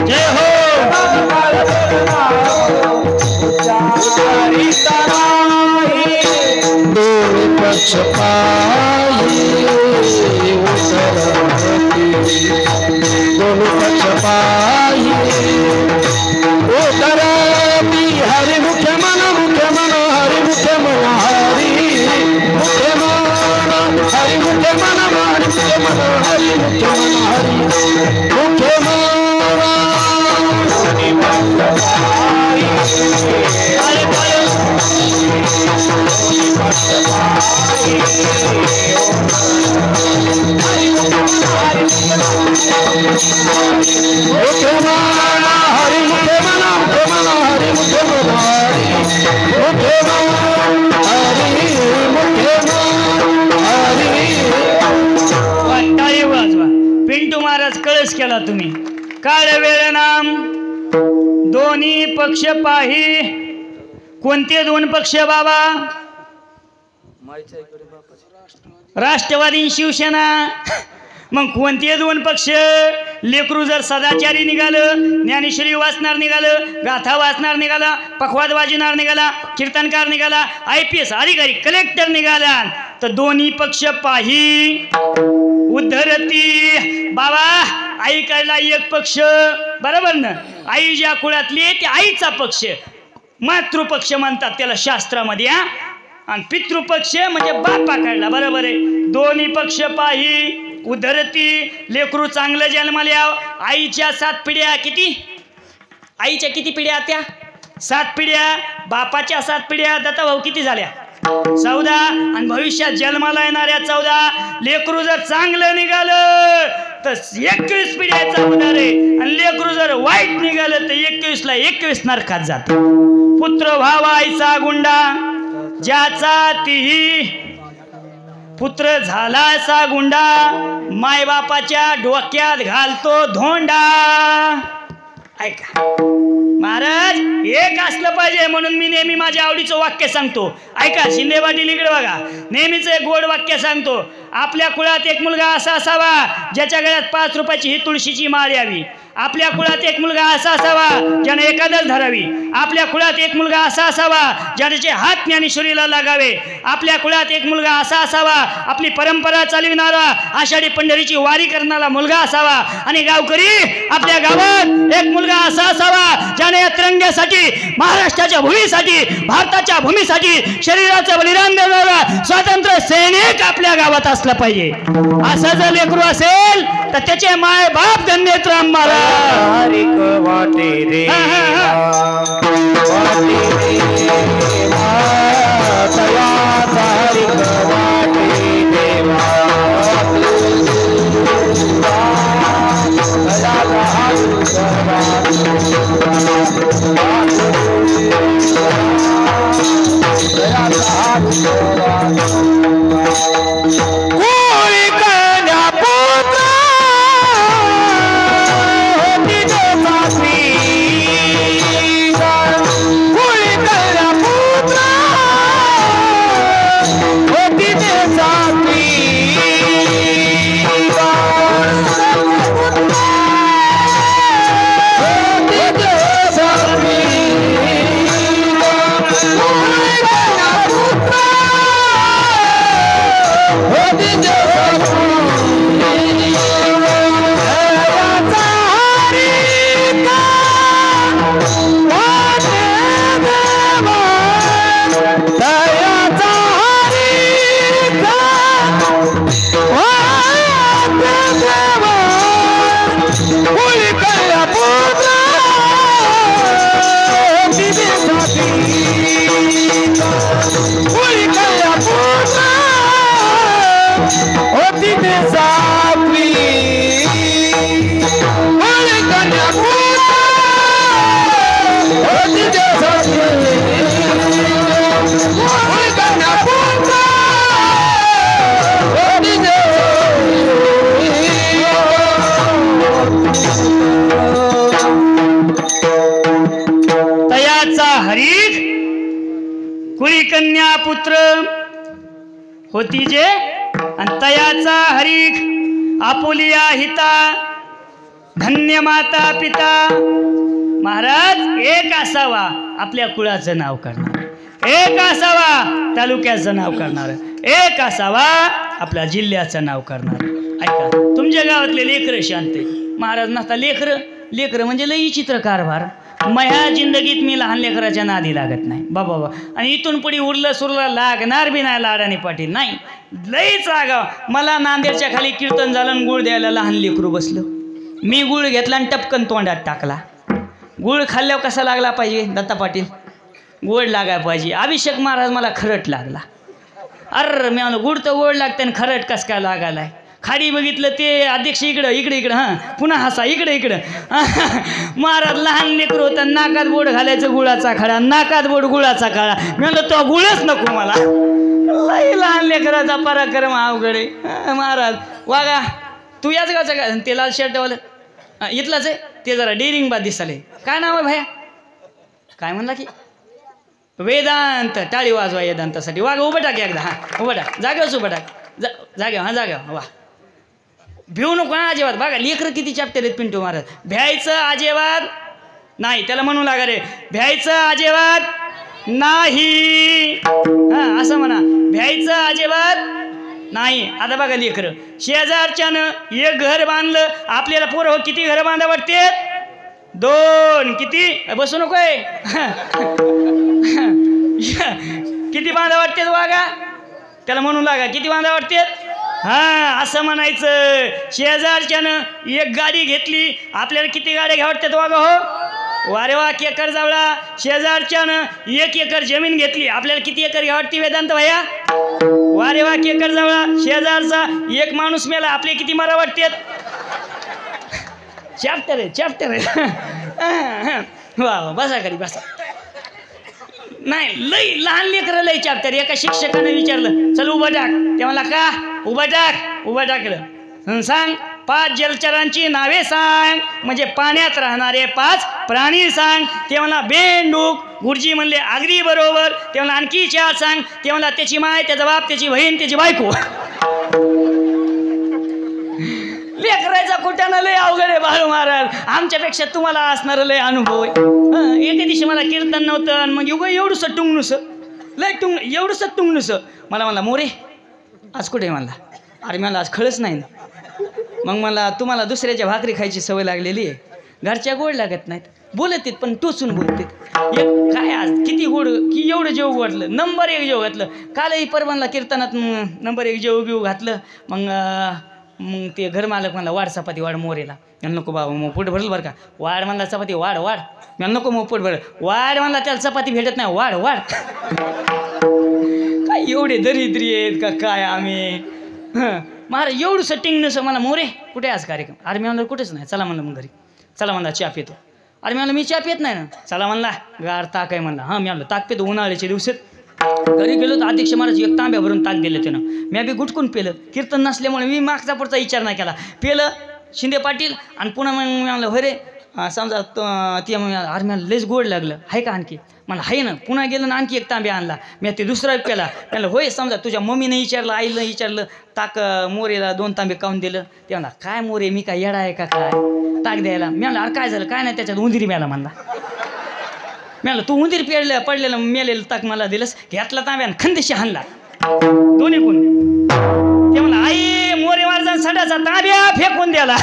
जय हो. पक्ष पायी दोन पक्ष पायी उतरती. हरी मुख्य मन हरी मुख्य मन हरी मुख्य मन हरी मुख्य मन हरी मुख्य मन हरी मुख्य मन हरी मुख्य मन. पिंटू महाराज कळस केला तुम्ही. काळ वेळ नाम दोन्ही पक्ष पाही. कोणते 2 पक्ष बाबा? राष्ट्रवादी शिवसेना. मग कोणते 2 पक्ष? लेकरू जर सदाचारी निघालं, ज्ञानेश्वरी वाचणार निघालं, गाथा वाचणार निघाला, पखवाद वाजवणार निघाला, कीर्तनकार निघाला, IPS अधिकारी कलेक्टर निघाला, तर दोन्ही पक्ष पाही उद्धरती. बाबा आईकडला एक पक्ष, बरोबर ना? आई ज्या कुळातली ते आईचा पक्ष, मातृपक्ष म्हणतात त्याला शास्त्रामध्ये. आणि पितृपक्ष म्हणजे बापा काढला, बरोबर आहे. दोन्ही पक्ष पाही उद्धरती. लेकरू चांगलं जन्मल्या, आईच्या 7 पिढ्या. किती? आईच्या किती पिढ्या? त्या 7 पिढ्या. बापाच्या 7 पिढ्या. दत्ता भाऊ किती झाल्या? 14. आणि भविष्यात जन्माला येणाऱ्या 14. लेकरू जर चांगलं निघालं तर 21 पिढ्याचा उदार आहे. आणि लेकरू जर वाईट निघालं तर 21 ला 21 नरकात जात. पुत्र व्हावा आईचा गुंडा, ज्याचा तीही पुत्र झालासा गुंडा, मायबापाच्या डोक्यात घालतो धोंडा. ऐका महाराज, एक असलं पाहिजे म्हणून मी नेहमी माझ्या आवडीचं वाक्य सांगतो. ऐका, शिंदे पाटील इकडे बघा, नेहमीच एक गोड वाक्य सांगतो. आपल्या कुळात एक मुलगा असा असावा ज्याच्या गळ्यात 5 रुपयाची ही तुळशीची माळ यावी. आपल्या कुळात एक मुलगा असा असावा ज्याने एकादश धरावी. आपल्या कुळात एक मुलगा असा असावा ज्याचे हात ज्ञानेश्वरीला लागावे. आपल्या कुळात एक मुलगा असा असावा आपली परंपरा चालविणारा, आषाढी पंढरीची वारी करणारा मुलगा असावा. आणि गावकरी आपल्या गावात एक मुलगा असा असावा ज्याने या तिरंग्यासाठी, महाराष्ट्राच्या भूमीसाठी, भारताच्या भूमीसाठी शरीराचं बलिदान देणारा स्वातंत्र्य सैनिक आपल्या गावात असला पाहिजे. असं जर लेकरू असेल तर त्याचे माय बाप धन्यत राम महाराज. वाटे रे कन्या पुत्र होती जे, आणि तयाचा हरीक आपुलिया हिता धन्य माता पिता. महाराज एक असावा आपल्या कुळाचं नाव करणार, एक असावा तालुक्याचं नाव करणार, एक असावा आपल्या जिल्ह्याचं नाव करणार. ऐका, तुमच्या गावातले लेकरं शांत आहे. महाराज नसता लेकरं म्हणजे लई चित्र कारभार. माझ्या जिंदगीत मी लहान लेकराच्या नादी लागत नाही बाबा. आणि इथून पुढे उरलं सुरला लागणार बी नाही लाडाने पाटील नाही. लईच आगाव. मला नांदेडच्या खाली कीर्तन झालं, गुळ द्यायला लहान लेकरू बसलं. मी गुळ घेतला आणि टपकन तोंडात टाकला. गुळ खाल्ल्यावर कसा लागला पाहिजे दत्ता पाटील? गोड लागायला पाहिजे. अभिषेक महाराज मला खरट लागला. अर मी म्हणलं गुड तर गोड लागते आणि खरट कस काय लागायलाय? खाडी बघितलं ते अध्यक्ष इकडं हां पुन्हा हसा इकडं महाराज लहान लेकरं होतं, नाकात बोट घालायचं गुळाचा खडा, नाकात बोट गुळाचा खडा. मी म्हणलं तो गुळच नको मला. लई लहान लेकराचा पराक्रम अवघड आहे. महाराज वागा तू याच गावचा का? ते लाल शर्टवालं इथलाच आहे ते, जरा डेरिंग बाद दिसाले. काय नाव आहे भाया? काय म्हणला की वेदांत. टाळी वाजवा वेदांतासाठी. वागा उभं टाक एकदा. हां उभं टाक, जागेवच उभं टाक, जागेव. हां जागेव. वा भिवू नको ना अजिबात. बघा लेकरं किती चॅप्टर आहेत पिंटू महाराज. भ्यायचं अजिबात नाही, त्याला म्हणू लागा रे. भ्यायचं अजिबात नाही, हां असं म्हणा. भ्यायचं अजिबात नाही. आता बघा लेकरं शेजारच्यानं एक घर बांधलं. आपल्याला पोरं किती घरं बांधा वाटते? 2. किती बसू नकोय किती बांधा वाटते वागा? त्याला म्हणून लागा किती बांधा वाटते? हां असं म्हणायचं. शेजारच्यानं एक गाडी घेतली, आपल्याला किती गाड्या घ्या वाटतात वागा? हो वारे वा एकर जावळा. शेजारच्यानं 1 एकर जमीन घेतली, आपल्याला किती एकर घ्या वाटते वेदांत भैया? वारे वा एकर जावळा. शेजारचा एक माणूस मेला, आपले किती मारा वाटतात? चॅप्टर आहे वा बसा खरी बसा. नाही लई लहान लेकरं लई चॅप्टर. एका शिक्षकाने विचारलं चल उभं टाक. ते मला का उभं टाकलं. सांग 5 जलचरांची नावे सांग, म्हणजे पाण्यात राहणारे 5 प्राणी सांग. ते मला बेंडूक. गुरुजी म्हणले अगदी बरोबर. ते मला आणखी 4 सांग. ते मला त्याची माय, त्याचा बाप, त्याची बहीण, त्याची बायको. लेकरायचा कुठ्यानं लय अवघड आहे बाळू महाराज. आमच्यापेक्षा तुम्हाला असणार लय अनुभव आहे. एके दिवशी मला कीर्तन नव्हतं आणि मग एवढंसं टुंगनुसं लय एवढंसं टुंगनुसं मला म्हणला मोरे आज कुठे म्हणला. अरे मला आज खळच नाही ना. मग मला तुम्हाला दुसऱ्याच्या भाकरी खायची सवय लागलेली आहे. घरच्या गोड लागत नाहीत बोलत आहेत पण टोचून बोलतात. एक काय आज किती गोड की एवढं जेव घातलं नंबर 1 जेव घातलं. कालही परवानला कीर्तनात नंबर 1 जेव घेऊ घातलं. मग ते घरमालक म्हणला वाढ चपाती वाढ मोरेला. म्हणलं नको बाबा मग पोट भरलं बरं का. वाढ म्हणला चपाती वाढ वाढ. म्हणलं नको मग पोट भरलं. वाढ म्हणला त्याला चपाती भेटत नाही वाढ वाढ. काय एवढे दरिद्री आहेत का काय आम्ही. महाराज एवढं सेटिंग नसं मला मोरे कुठे आज कार्यक्रम. अरे मी म्हणलं कुठेच नाही. चला म्हणलं मग घरी. चला म्हणला चहा पितो. अरे मी म्हणलं मी चहा पित नाही ना. चला म्हणला गार ताक आहे म्हणला. हां मी म्हणलं ताक पितो उन्हाळ्याच्या दिवसात. घरी गेलो तर अध्यक्ष महाराज 1 तांब्या भरून ताक दिलं त्यानं. मी बी गुटकून पेलं. कीर्तन नसल्यामुळे मी मागचा पुढचा विचार नाही केला. पेलं शिंदे पाटील आणि पुन्हा मग मी म्हणलं होय रे समजा ती अरे मला लयच गोड लागलं आहे का आणखी. मला आहे ना. पुन्हा गेलं ना आणखी 1 तांब्या आणला. मी ते दुसरा पेला. म्हणलं होय समजा तुझ्या मम्मीने विचारलं आईला विचारलं ताक मोरेला 2 तांबे काऊन दिलं. ते म्हणला काय मोरे मी काय येडा आहे का काय ताक द्यायला. मी म्हणलं अरे काय झालं काय नाही त्याच्यात उंदिरी मिळाला म्हणला. मी म्हणलं तू उंदीर पडलेलं मेलेलं ताक मला दिलंस. घेतला तांब्यानं खंदेशी हाणला दोन्ही कोण. ते म्हणलं आई मोरे महाराजांना सडाचा तांब्या फेकून द्याला.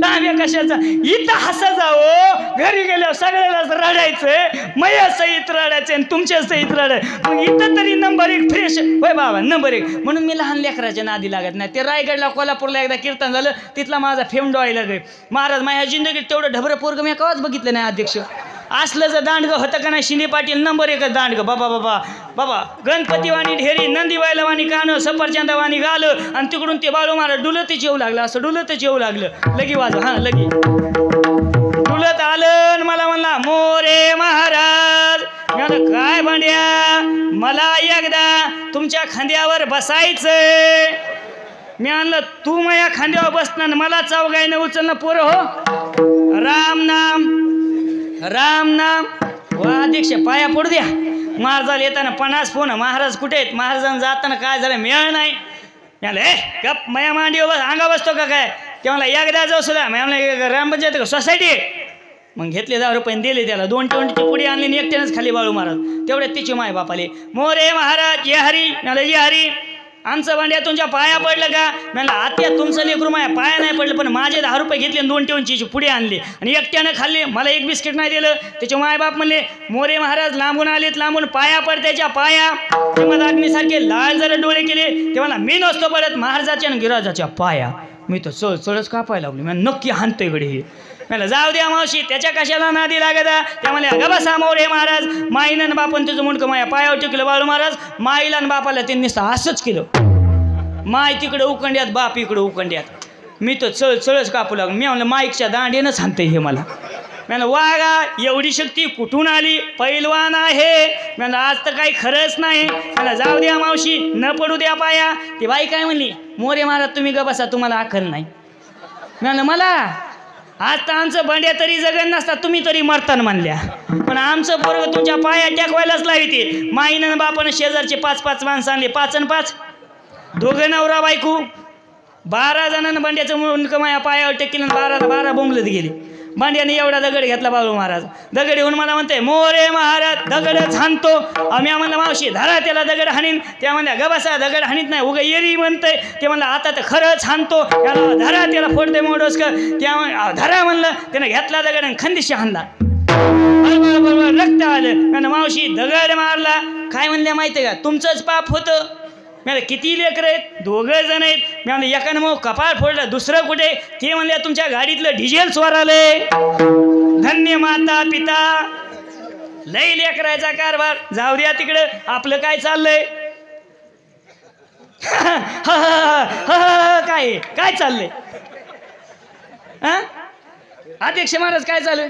तांब्या कशाचा इथं हसा जावं. घरी गेल्यावर सगळ्यालाच रडायचं. मया सहित रडायचं आणि तुमच्या सहित रडायचं. मग इथं तरी नंबर 1 फ्रेश होय बाबा नंबर 1. म्हणून मी लहान लेकराच्या नादी लागत नाही. ते रायगडला कोल्हापूरला एकदा कीर्तन झालं तिथला माझा फेम डोळायला गे. महाराज माझ्या जिंदगीत तेवढं ढबरं पोरगं मी कवाच बघितलं नाही अध्यक्ष. असलं जर दांडगं होतं का नाही. शिंदे पाटील नंबर 1 दांडगं बाबा बाबा बाबा. गणपतीवाणी ढेरी नंदीबाईलावाणी कानं सफरचंदावाणी गालं आणि तिकडून ते बाळू महाराज डुलतच येऊ लागलं. असं डुलतच येऊ लागलं. लगी वाजव हां लगी डुलत आलं. मला म्हणला मोरे महाराज. म्हणलं काय भांड्या मला एकदा तुमच्या खांद्यावर बसायचंय. मी आणलं तू माझ्या खांद्यावर बसणार मला चौघाईनं उचलणं पोरं हो. राम नाम राम नाम व अध्यक्ष पाया पडू द्या. महाराजाला येताना 50 फोन महाराज कुठे आहेत. महाराजांना जाताना काय झालं मिळालं नाही. म्हणलं गप मया मांडी अंगा बसतो का काय. ते मला एकदा जाऊ सुद्धा म्हणलं ग्रामपंचायत का सोसायटी. मग घेतले 10 रुपये दिले त्याला. 2 20ची पुडी आणली आणि एकट्यानंच खाली बाळू महाराज. तेवढ्यात तिची माय बापाले मोरे महाराज ये हरी. म्हणलं ये हरी आमचं भांड्या तुमच्या पाया पडलं का. म्हणलं आत्या तुमचं लेकरू माझ्या पाया नाही पडलं पण माझे 10 रुपये घेतले आणि 2 20ची पुढे आणले आणि एकट्यानं खाल्ले. मला 1 बिस्किट नाही दिलं. त्याचे मायबाप म्हणले मोरे महाराज लांबून आलेत लांबून पाया पड त्याच्या पाया. ते मला अग्नीसारखे लाल जरा डोळे केले. ते मला मी नसतो पडत महाराजाच्या आणि गिराजाच्या पाया. मी तर चळच कापायला लागली. मी नक्की हाणतोय गडे हे. मला जाऊ द्या मावशी त्याच्या कशाला नादी लागता. त्या म्हणल्या ग बसा मोरे महाराज. माईनं बापन तुझं मुंडकं माझ्या पायावर टेकलं बाळू महाराज. माईला आणि बापाला त्यांनी असंच केलं. माय तिकडं उकंड्यात बाप इकडं उकंड्यात. मी तर चळच कापू लागलो. मी म्हणलं माईकच्या दांडीनंच हाणतंय हे मला. म्हणलं वागा एवढी शक्ती कुठून आली पैलवान आहे. म्हणलं आज तर काही खरंच नाही. मला जाऊ द्या मावशी न पडू द्या पाया. ती बाई काय म्हणली मोरे महाराज तुम्ही ग बसा तुम्हाला अक्कल नाही. म्हणलं मला आज तर आमचं भांड्या तरी जगन नसता तुम्ही तरी मरतान म्हणल्या. पण आमचं पोरगं तुमच्या पाया टेकवायलाच लावते. माईनं बापानं शेजारचे 5 माणसं आणले. 5 आणि 5 दोघं नवरा बायको. 12 जणांना भांड्याचं मुंडकं माझ्या पायावर टेकलं. 12 बोंबलत गेले. भांड्याने एवढा दगड घेतला बाळू महाराज. दगड येऊन मला म्हणते मोरे महाराज दगडच हाणतो. आम्ही म्हणलं मावशी धरा त्याला दगड हाणीन. त्या म्हणल्या ग बसा दगड हाणीत नाही उगा येरी म्हणतंय. ते म्हणलं आता तर खरंच हाणतो. त्याला धरा त्याला फोडते मोडोस का. त्या धरा म्हणलं. त्यानं घेतला दगड आणि खंदिशी हाणला. बरोबर रक्त आलं. म्हणलं मावशी दगड मारला. काय म्हणल्या माहिती आहे का तुमचंच पाप होतं. मला किती लेकरं आहेत 2 जण आहेत. मी म्हणलं एकानं मग कपाळ फोडलं दुसरं कुठे. ते म्हणल्या तुमच्या गाडीतलं डिझेल चोरालंय. धन्य माता पिता लई लेकरायचा कारभार. जाऊ द्या तिकडं आपलं काय चाललंय. काय चाललंय अध्यक्ष महाराज काय चालू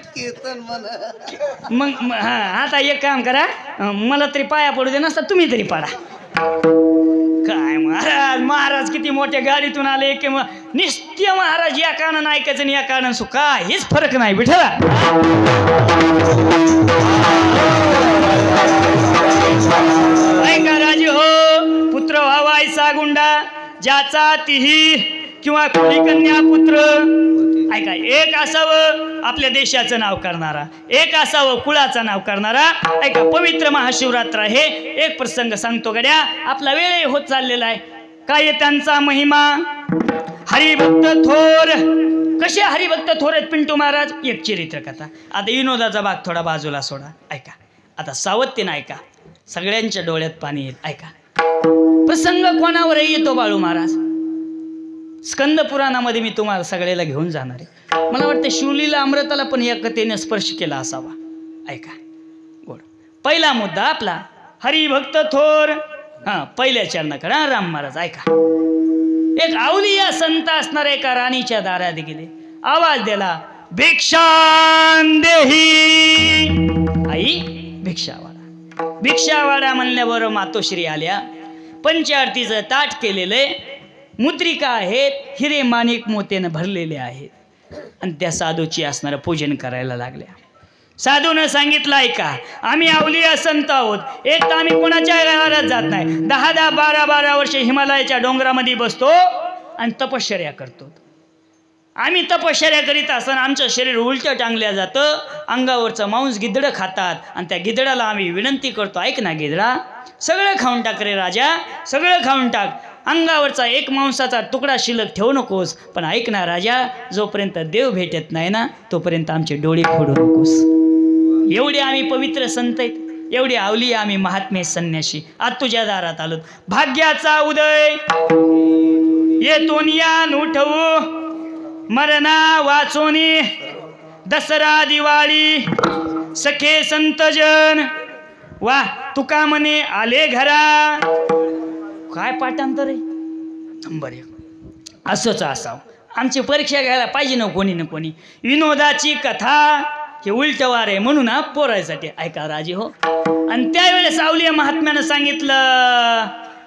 मग आता एक काम करा मला तरी पाया पडू दे नसता तुम्ही तरी पाडा. काय महाराज किती मोठ्या गाडीतून आले की नित्य महाराज या कानानं ऐकायचं आणि या कानानं काहीच फरक नाही विठला. ऐका राजे हो पुत्र व्हावा ऐसा गुंडा ज्याचा तिही किंवा कुळी कन्या पुत्र, ऐका, एक असावं आपल्या देशाचं नाव करणारा, एक असावं कुळाचं नाव करणारा. ऐका, पवित्र महाशिवरात्र आहे. एक प्रसंग सांगतो गड्या, आपला वेळ होत चाललेला आहे. काय त्यांचा महिमा, हरिभक्त थोर. कसे हरिभक्त थोर आहेत पिंटू महाराज? एक चरित्र कथा. आता विनोदाचा भाग थोडा बाजूला सोडा. ऐका, आता सावत्तीनं ऐका, सगळ्यांच्या डोळ्यात पाणी येत. ऐका, प्रसंग कोणावरही येतो बाळू महाराज. स्कंद पुराणामध्ये मी तुम्हाला सगळ्याला घेऊन जाणार आहे. मला वाटतं शिवलीला अमृताला पण या कथेने स्पर्श केला असावा. ऐका, गोड. पहिला मुद्दा आपला हरिभक्त थोर. पहिल्या चरणाकडे राम महाराज. ऐका, एक अवलिया संत असणार एका राणीच्या दारात गेले. आवाज दिला, भिक्षां देही. आई भिक्षावाडा. भिक्षावाडा म्हणल्याबरोबर मातोश्री आल्या. पंचारतीचं ताट केलेलं, मुद्रिका आहेत, हिरे माणिक मोत्यानं भरलेले आहेत, आणि त्या साधूची असणारं पूजन करायला लागल्या. साधूनं सांगितलं, ऐका, आम्ही अवलिया संत आहोत. एक तर आम्ही कोणाच्या घरात जात नाही. 10-10, 12-12 वर्ष हिमालयाच्या डोंगरामध्ये बसतो आणि तपश्चर्या करतो. आम्ही तपश्चर्या करीत असताना आमचं शरीर उलटं टांगल्या जातं, अंगावरचं मांस गिधडं खातात, आणि त्या गिधडाला आम्ही विनंती करतो, ऐक ना गिधडा, सगळं खाऊन टाक रे राजा, सगळं खाऊन टाक, अंगावरचा एक मांसाचा तुकडा शिल्लक ठेवू नकोस, पण ऐक ना राजा, जोपर्यंत देव भेटत नाही ना तोपर्यंत आमचे डोळे फोडू नकोस. एवढे आम्ही पवित्र संत आहेत, एवढे आवली आम्ही महात्मे संन्याशी. आज तुझ्या दारात आलो. भाग्याचा उदय येतून यान उठवू, मरणा वाचोनी, दसरा दिवाळी सखे संतजन, वा तुका म्हणे आले घरा. काय पाठांतर आहे? नंबर 1. असंच असावं. आमची परीक्षा घ्यायला पाहिजे ना कोणी ना कोणी. विनोदाची कथा हे उलटवार आहे म्हणून पोरायसाठी. ऐका राजे हो. आणि त्यावेळेस सावलिया महात्म्यानं सांगितलं,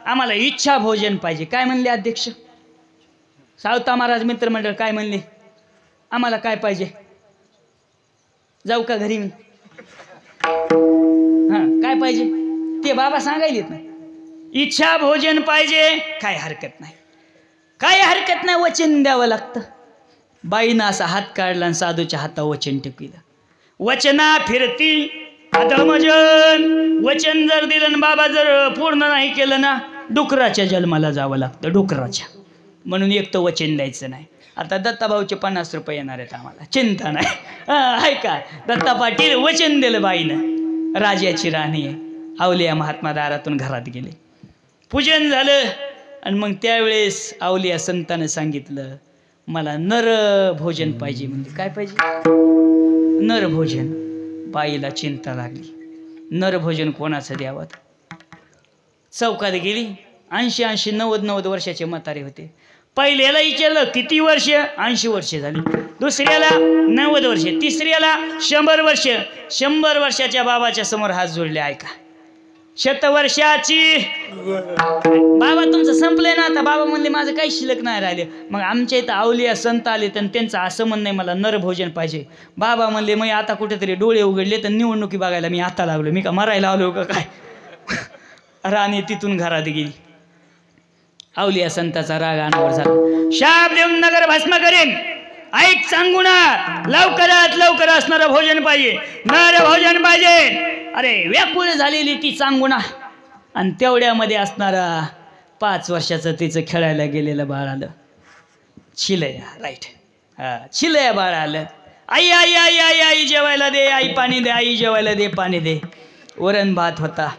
आम्हाला इच्छा भोजन पाहिजे. काय म्हणले अध्यक्ष? सावता महाराज मित्रमंडळ काय म्हणले? आम्हाला काय पाहिजे? जाऊ का घरी मी? काय पाहिजे ते बाबा सांगायलेत ना. इच्छा भोजन पाहिजे. काय हरकत नाही, काय हरकत नाही, वचन द्यावं लागतं. बाईनं असा हात काढला आणि साधूच्या हातावर वचन टेकविलं. वचना फिरती अधमजन. वचन जर दिलं बाबा जर पूर्ण नाही केलं ना, डुकराच्या जन्माला जावं लागतं, डुकराच्या. म्हणून एक तर वचन द्यायचं नाही. आता दत्ताभाऊचे 50 रुपये येणार आहेत आम्हाला, चिंता नाही. ऐका, दत्ता पाटील वचन दिलं बाईनं. राजाची राणी आहे. अवलिया महात्मा दारातून घरात गेले. पूजन झालं आणि मग त्यावेळेस अवलिया संतानं सांगितलं, मला नर भोजन पाहिजे. म्हणजे काय पाहिजे? नर भोजन. बाईला चिंता लागली, नर भोजन कोणाचं द्यावं? चौकात गेली. 80-80, 90-90 वर्षाचे म्हातारे होते. पहिल्याला विचारलं किती वर्ष? 80 वर्षे झाली. दुसऱ्याला 90 वर्षे, तिसऱ्याला 100 वर्ष. 100 वर्षाच्या बाबाच्या समोर हात जोडले. ऐका, 100 वर्षाची बाबा तुमचं संपलंय ना आता. बाबा म्हणले माझं काही शिल्लक नाही राहिले. मग आमच्या इथं अवलिया संत आले तर त्यांचं असं म्हणणं आहे, मला नर भोजन पाहिजे. बाबा म्हणले मग आता कुठेतरी डोळे उघडले तर निवडणुकी बघायला मी आता लागलो. मी का मरायला आलो का काय? राणी तिथून घरात गेली. अवलिया संताचा राग अनावर झाला. शाप देऊन नगर भस्म करेन. ऐक सांगू ना, लवकरात लवकर असणारं भोजन पाहिजे, नर भोजन पाहिजे. अरे व्याकुळ झालेली ती चांगुणा, आणि तेवढ्यामध्ये असणारा 5 वर्षाचं तिचं खेळायला गेलेलं बाळ आलं. चिलया, राईट, चिलया बाळ आलं. आई आई आई आई आई जेवायला दे, आई पाणी दे, आई जेवायला दे, पाणी दे. वरण भात होता,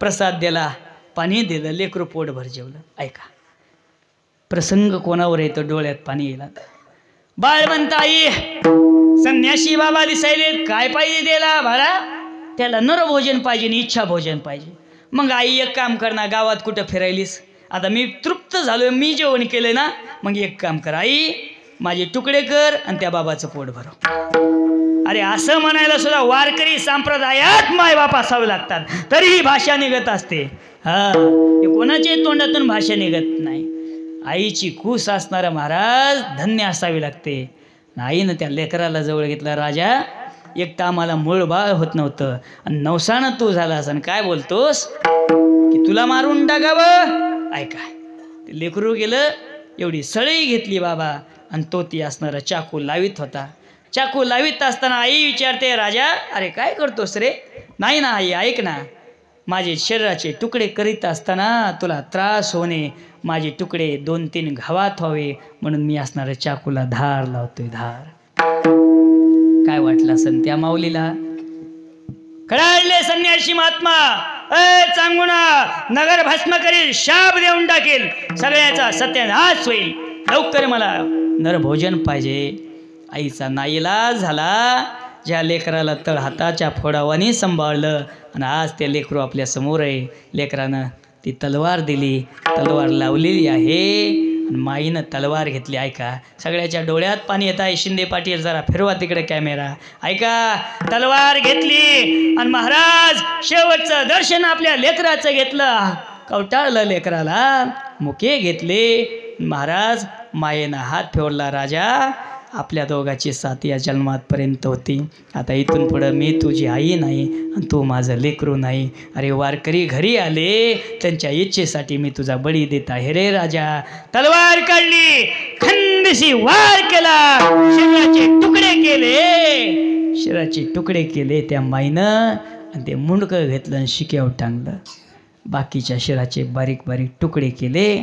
प्रसाद दिला, पाणी दिलं, लेकरू पोटभर जेवलं. ऐका, प्रसंग कोणावर येतो डोळ्यात पाणी येईल. बाळ म्हणता, आई संन्यासी बाबा दिसायले, काय पाहिजे त्याला? बाळा त्याला नर भोजन पाहिजे, इच्छा भोजन पाहिजे. मग आई एक काम कर ना, गावात कुठं फिरायलीस? आता मी तृप्त झालो, मी जेवण केलं ना, मग एक काम कर आई, माझे तुकडे कर आणि त्या बाबाचं पोट भरव. अरे असं म्हणायला सुद्धा वारकरी संप्रदायात मायबाप असावे लागतात, तरीही भाषा निघत असते. कोणाच्याही तोंडातून भाषा निघत नाही. आईची कूस असणारा महाराज धन्य असावी लागते. आईनं त्या लेकराला जवळ घेतला. राजा एक तर आम्हाला मूळ बाळ होत नव्हतं आणि नवसानं तू झाला असं काय बोलतोस की तुला मारून टाकावं? ऐका, ते लेकरू गेलं, एवढी सळई घेतली बाबा आणि तो ती असणारा चाकू लावित होता. चाकू लावित असताना आई विचारते, राजा अरे काय करतोस रे? नाही ना आई, ऐक ना, माझे शरीराचे तुकडे करीत असताना तुला त्रास होणे, माझे तुकडे 2-3 घावात व्हावे म्हणून मी असणाऱ्या चाकूला धार लावतोय, धार. काय वाटलं असन त्या माऊलीला? कडाडले संन्यासी महात्मा, सांगू ना, नगर भस्म करील, शाप देऊन टाकेल, सगळ्याचा सत्यानाश होईल, लवकर मला नरभोजन पाहिजे. आईचा नाईलाज झाला. ज्या लेकराला तळ हाताच्या फोडावानी सांभाळलं आणि आज ते लेकरू आपल्या समोर आहे. लेकरानं ती तलवार दिली, तलवार लावलेली आहे आणि माईनं तलवार घेतली. ऐका, सगळ्याच्या डोळ्यात पाणी येत आहे. शिंदे पाटील जरा फिरवा तिकडे कॅमेरा. ऐका, तलवार घेतली आणि महाराज शेवटचं दर्शन आपल्या लेकराचं घेतलं. कवटाळलं लेकराला, मुके घेतले. महाराज मायेनं हात फेवरला, राजा आपल्या दोघाची साथ या जन्मातपर्यंत होती, आता इथून पुढं मी तुझी आई नाही आणि तू माझं लेकरू नाही. अरे वारकरी घरी आले, त्यांच्या इच्छेसाठी मी तुझा बळी देत आहे रे राजा. तलवार काढली, खंदशी वार केला, शरीराचे तुकडे केले, शरीराचे तुकडे केले त्या माईनं आणि ते मुंडकं घेतलं आणि शिक्यावर टांगलं. बाकीच्या शरीराचे बारीक बारीक तुकडे केले,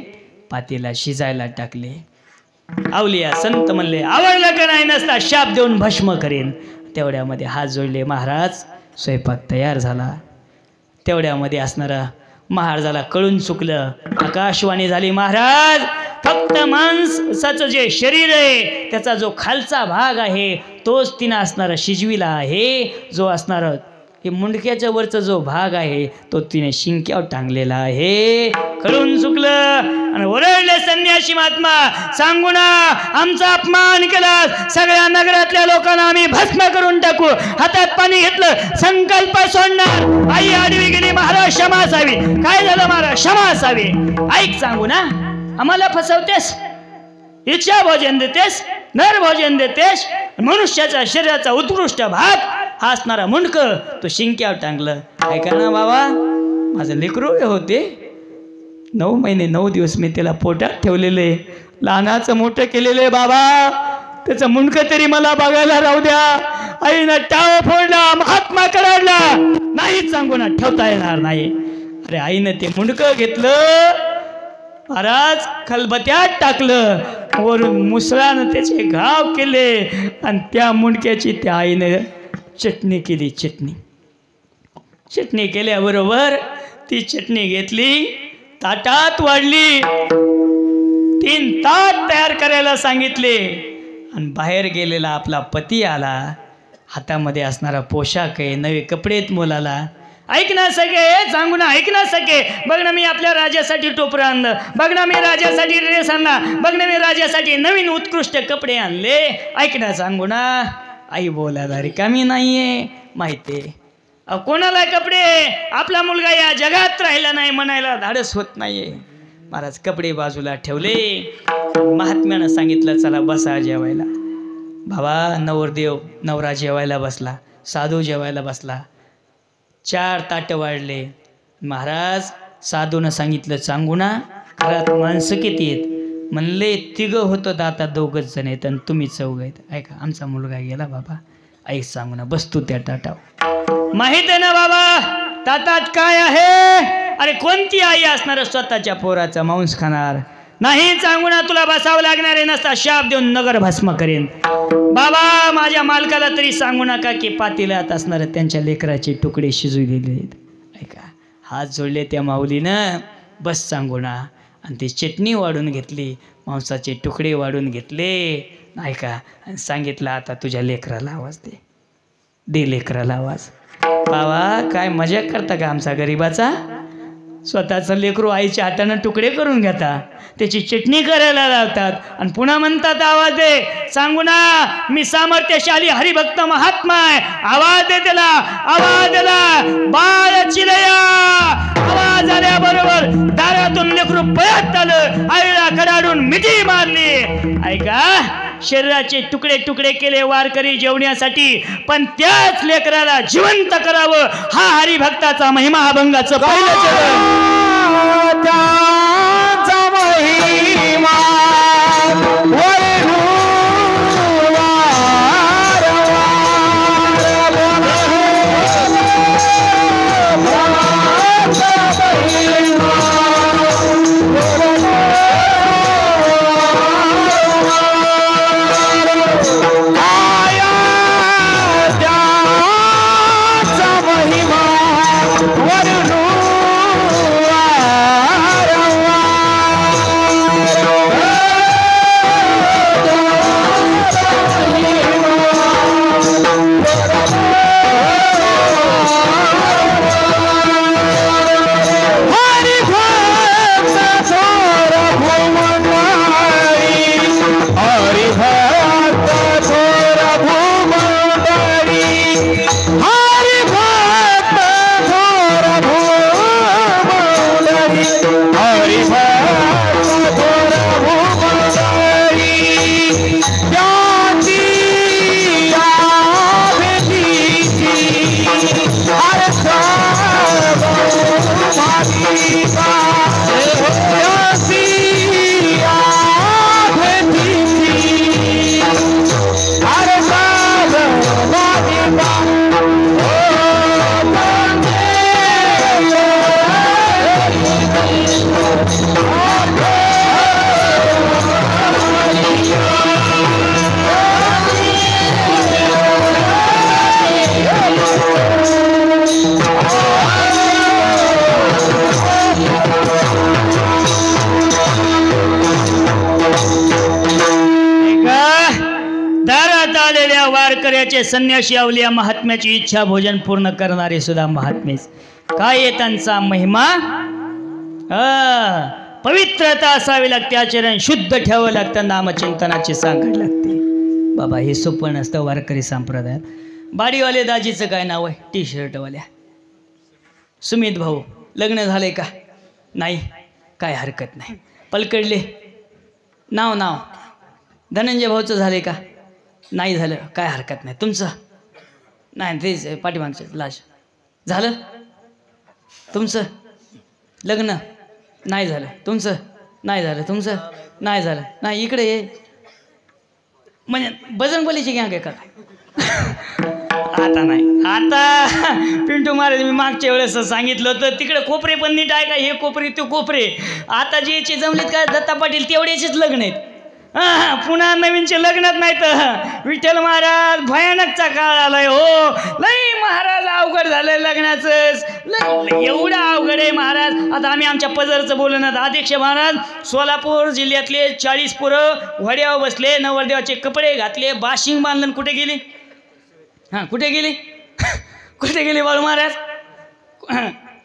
पातेला शिजायला टाकले. आवलिया संत म्हणले, आवडलं का नाही, नसता शाप देऊन भस्म करेन. तेवढ्यामध्ये हात जोडले महाराज, स्वयंपाक तयार झाला. तेवढ्यामध्ये असणारा महाराजाला कळून चुकलं. आकाशवाणी झाली, महाराज फक्त माणसाचं जे शरीर आहे त्याचा जो खालचा भाग आहे तोच तिनं असणारा शिजविला आहे, जो असणारा हे मुंडक्याच्या वरचा जो भाग आहे तो तिने शिंक्यावर टांगलेला आहे. कळून चुकलं आणि ओरडले संन्यासी महात्मा, सांगू ना, आमचा अपमान केला, सगळ्या नगरातल्या लोकांना आम्ही भस्म करून टाकू. हातात पाणी घेतलं, संकल्प सोडणार. आई आडवी गेली, महाराज क्षमा असावी. काय झालं महाराज? क्षमा असावी. ऐक, सांगू ना, आम्हाला फसवतेस, इच्छा भोजन देतेस, नर भोजन देतेस, मनुष्याच्या शरीराचा उत्कृष्ट भाग हा असणारा मुंडक तो शिंक्यावर टांगलं. ऐका ना बाबा, माझं लेकरू होते, 9 महिने 9 दिवस मी त्याला पोटात ठेवलेले, लहानाचं मोठं केलेलं आहे बाबा, त्याचं मुंडकं तरी मला बघायला राहू द्या. आईनं टाव फोडला, महात्मा कडाडला, नाहीच सांगू ना, ठेवता येणार नाही. अरे आईनं ते मुंडकं घेतलं, महाराज खलबत्यात टाकलं, वरून मुसळानं त्याचे घाव केले आणि त्या मुंडक्याची त्या आईनं चटणी केली. चटणी केल्याबरोबर ती चटणी घेतली, ताटात वाढली, 3 ताट तयार करायला सांगितले आणि बाहेर गेलेला आपला पती आला. हातामध्ये असणारा पोशाख आहे, नवे कपडे आहेत मुलाला. ऐक ना सगळे, सांगू ना, ऐक ना सगळे, बघ ना मी आपल्या राजासाठी टोपरं आणलं, बघ ना मी राजासाठी ड्रेस आणला, बघ ना मी राजासाठी नवीन उत्कृष्ट कपडे आणले. ऐक ना, सांगू ना, आई बोलायला रिकामी नाहीये, माहितीये. कोणाला कपडे, आपला मुलगा या जगात राहिला नाही म्हणायला धाडस होत नाहीये. महाराज कपडे बाजूला ठेवले, महात्म्यानं सांगितलं, चला बसा जेवायला. बाबा नवरदेव नवरा जेवायला बसला, साधू जेवायला बसला. 4 ताटं वाढले. महाराज साधूनं सांगितलं, सांगू ना, घरात माणसं किती आहेत? म्हणले 3 होतं, तर आता 2च जण आहेत आणि तुम्ही 4 आहेत. ऐका, आमचा मुलगा गेला बाबा. ऐक, सांगू ना, बस तू त्या ताटावर. माहित आहे ना बाबा ताटात काय आहे? अरे कोणती आई असणार स्वतःच्या पोराचा मांस खाणार नाही? सांगू ना, तुला बसावं लागणार आहे, नसता शाप देऊन नगर भस्म करेन. बाबा माझ्या मालकाला तरी सांगू नका की पातेल्यात असणार त्यांच्या लेकराचे तुकडे शिजवलेले आहेत. ऐका, हात जोडले त्या माऊलीनं, बस सांगू ना, आणि ती चटणी वाढून घेतली, मांसाचे तुकडे वाढून घेतले. ऐका, आणि सांगितलं, आता तुझ्या लेकराला आवाज दे, दे लेकराला आवाज. बाबा काय मजा करता का आमचा गरीबाचा? स्वतःचं लेकरू आईच्या हातानं तुकडे करून घेता, त्याची चटणी करायला लावतात आणि पुन्हा म्हणतात आवाज दे. सांगू ना, मी सामर्थ्यशाली हरिभक्त महात्मा आहे, आवाज दे त्याला, आवाज दिला. बाळ चिलया, आवाज आल्याबरोबर दारातून लेकरू पळत आलं, आईला कडाडून मिठी मारली. ऐका, शरीराचे तुकडे तुकडे केले वारकरी जेवण्यासाठी, पण त्याच लेकराला जिवंत करावं, हा हरिभक्ताचा महिमा, अभंगाचं पहिलं चरण. सारे संन्यासी अवलिया महात्म्याची इच्छा भोजन पूर्ण करणारे सुद्धा महात्मेच. काय आहे त्यांचा महिमा? पवित्रता असावी लागते, आचरण शुद्ध ठेवावं लागतं, नामचिंतनाची सांगायला लागते. बाबा हे सोपं नसतं वारकरी संप्रदायात. बाडीवाले दाजीचं काय नाव आहे? टी शर्टवाल्या सुमित भाऊ. लग्न झालंय का? नाही. काय हरकत नाही. पलकडले नाव धनंजय भाऊचं झालंय का? नाही झालं. काय हरकत नाही. तुमचं? नाही तेच पाठीमागचं लाश झालं. तुमचं लग्न नाही झालं. तुमचं नाही झालं. तुमचं नाही झालं. नाही इकडे ये म्हणजे बजरंगबलीची गँग आहे का? आता नाही. आता पिंटू महाराज मी मागच्या वेळेस सांगितलं होतं तिकडे कोपरे पण नीट आहे का? हे कोपरे ते कोपरे. आता जे जमलेत का दत्ता पाटील तेवढ्याचेच लग्न आहेत. पुन्हा नवीनचे लग्नात नाही तर विठ्ठल महाराज भयानकचा काळ आलाय हो. लई महाराज अवघड झालंय लग्नाचं. एवढं अवघड आहे महाराज. आता आम्ही आमच्या पदरचं बोलणार. अध्यक्ष महाराज सोलापूर जिल्ह्यातले 40 पोरं घोड्यावर बसले, नवरदेवाचे कपडे घातले, बाशिंग बांधलं. कुठे गेली? कुठे गेली? कुठे गेली बाळू महाराज?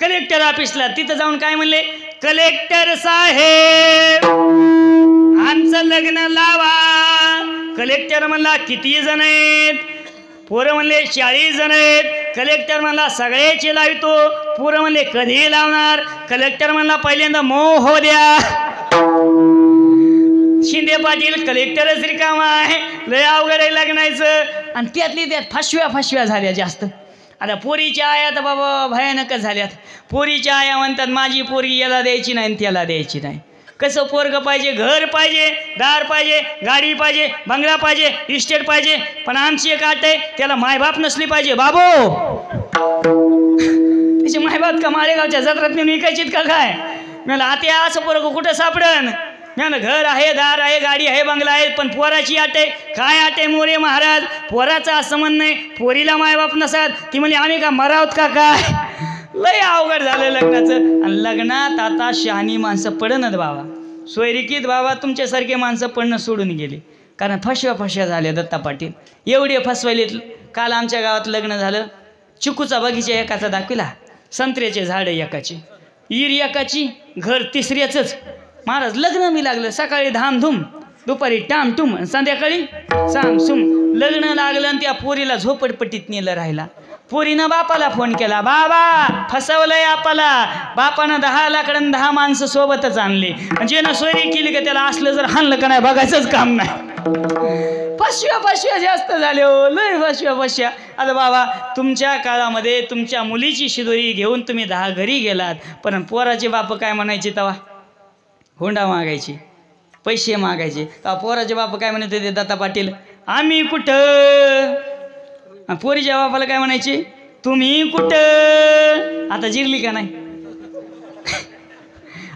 कलेक्टर ऑफिसला. तिथं जाऊन काय म्हणले? कलेक्टर साहेब आमचं लग्न लावा. कलेक्टर म्हणला किती जण आहेत? पोरं म्हणले 40 जण आहेत. कलेक्टर म्हणला सगळ्याचे लावितो. पोरं म्हणले कधी लावणार? कलेक्टर म्हणला पहिल्यांदा मोह हो द्या. शिंदे पाटील कलेक्टरच रिकामा आहे. लय अवघड आहे लग्नाचं. आणि त्यातली त्यात फसव्या झाल्या जास्त. आता पोरीच्या आया तर बाबा भयानकच झाल्यात. पोरीच्या आया म्हणतात माझी पोरगी याला द्यायची नाही त्याला द्यायची नाही. कसं पोरगं पाहिजे? घर पाहिजे, दार पाहिजे, गाडी पाहिजे, बंगला पाहिजे, इस्टेट पाहिजे. पण आमची एक अट आहे त्याला मायबाप नसली पाहिजे. बाबो त्याचे मायबाप का माळेगावच्या जत्रात नेऊन विकायचीत का काय? मला आता असं पोरगं कुठं सापडन? ना घर आहे, दार आहे, गाडी आहे, बंगला आहे, पण पोराची अट आहे. काय अट आहे मोरे महाराज? पोराचं असं म्हणणं आहे पोरीला मायबाप नसतात. ती म्हणजे आम्ही का मरावत का काय? लय अवघड झालं लग्नाचं. आणि लग्नात आता शहाणी माणसं पडणत बाबा. सोयरिकीत बाबा तुमच्यासारखे माणसं पडणं सोडून गेले. कारण फसव्या झाल्या दत्ता पाटील. एवढे फसवायलेत. काल आमच्या गावात लग्न झालं. चिकूचा बगीचा एकाचा दाखविला, संत्र्याचे झाडं एकाची, ईर एकाची, घर तिसऱ्याचंच. महाराज लग्न मी लागलं. सकाळी धामधूम, दुपारी टामटूम, संध्याकाळी सामसुम. लग्न लागलं आणि त्या पोरीला झोपडपट्टीत नेलं राहिला. पोरीनं बापाला फोन केला, बाबा फसवलंय आपला. बापानं 10 लाकडं 10 माणसं सोबतच आणली. म्हणजे ना सोयरी केली का त्याला असलं जर हाणलं का नाही बघायचंच काम नाही. फसव्या जास्त झाले हो. लय फसव्या. आता बाबा तुमच्या काळामध्ये तुमच्या मुलीची शिदोरी घेऊन तुम्ही 10 घरी गेलात. पण पोराचे बाप काय म्हणायचे तेव्हा? हुंडा मागायची, पैसे मागायचे. तेव्हा पोराचे बाप काय म्हणत होते दत्ता पाटील? आम्ही कुठं? पोरीच्या बापाला काय म्हणायचे? तुम्ही कुठं? आता जिरली का नाही?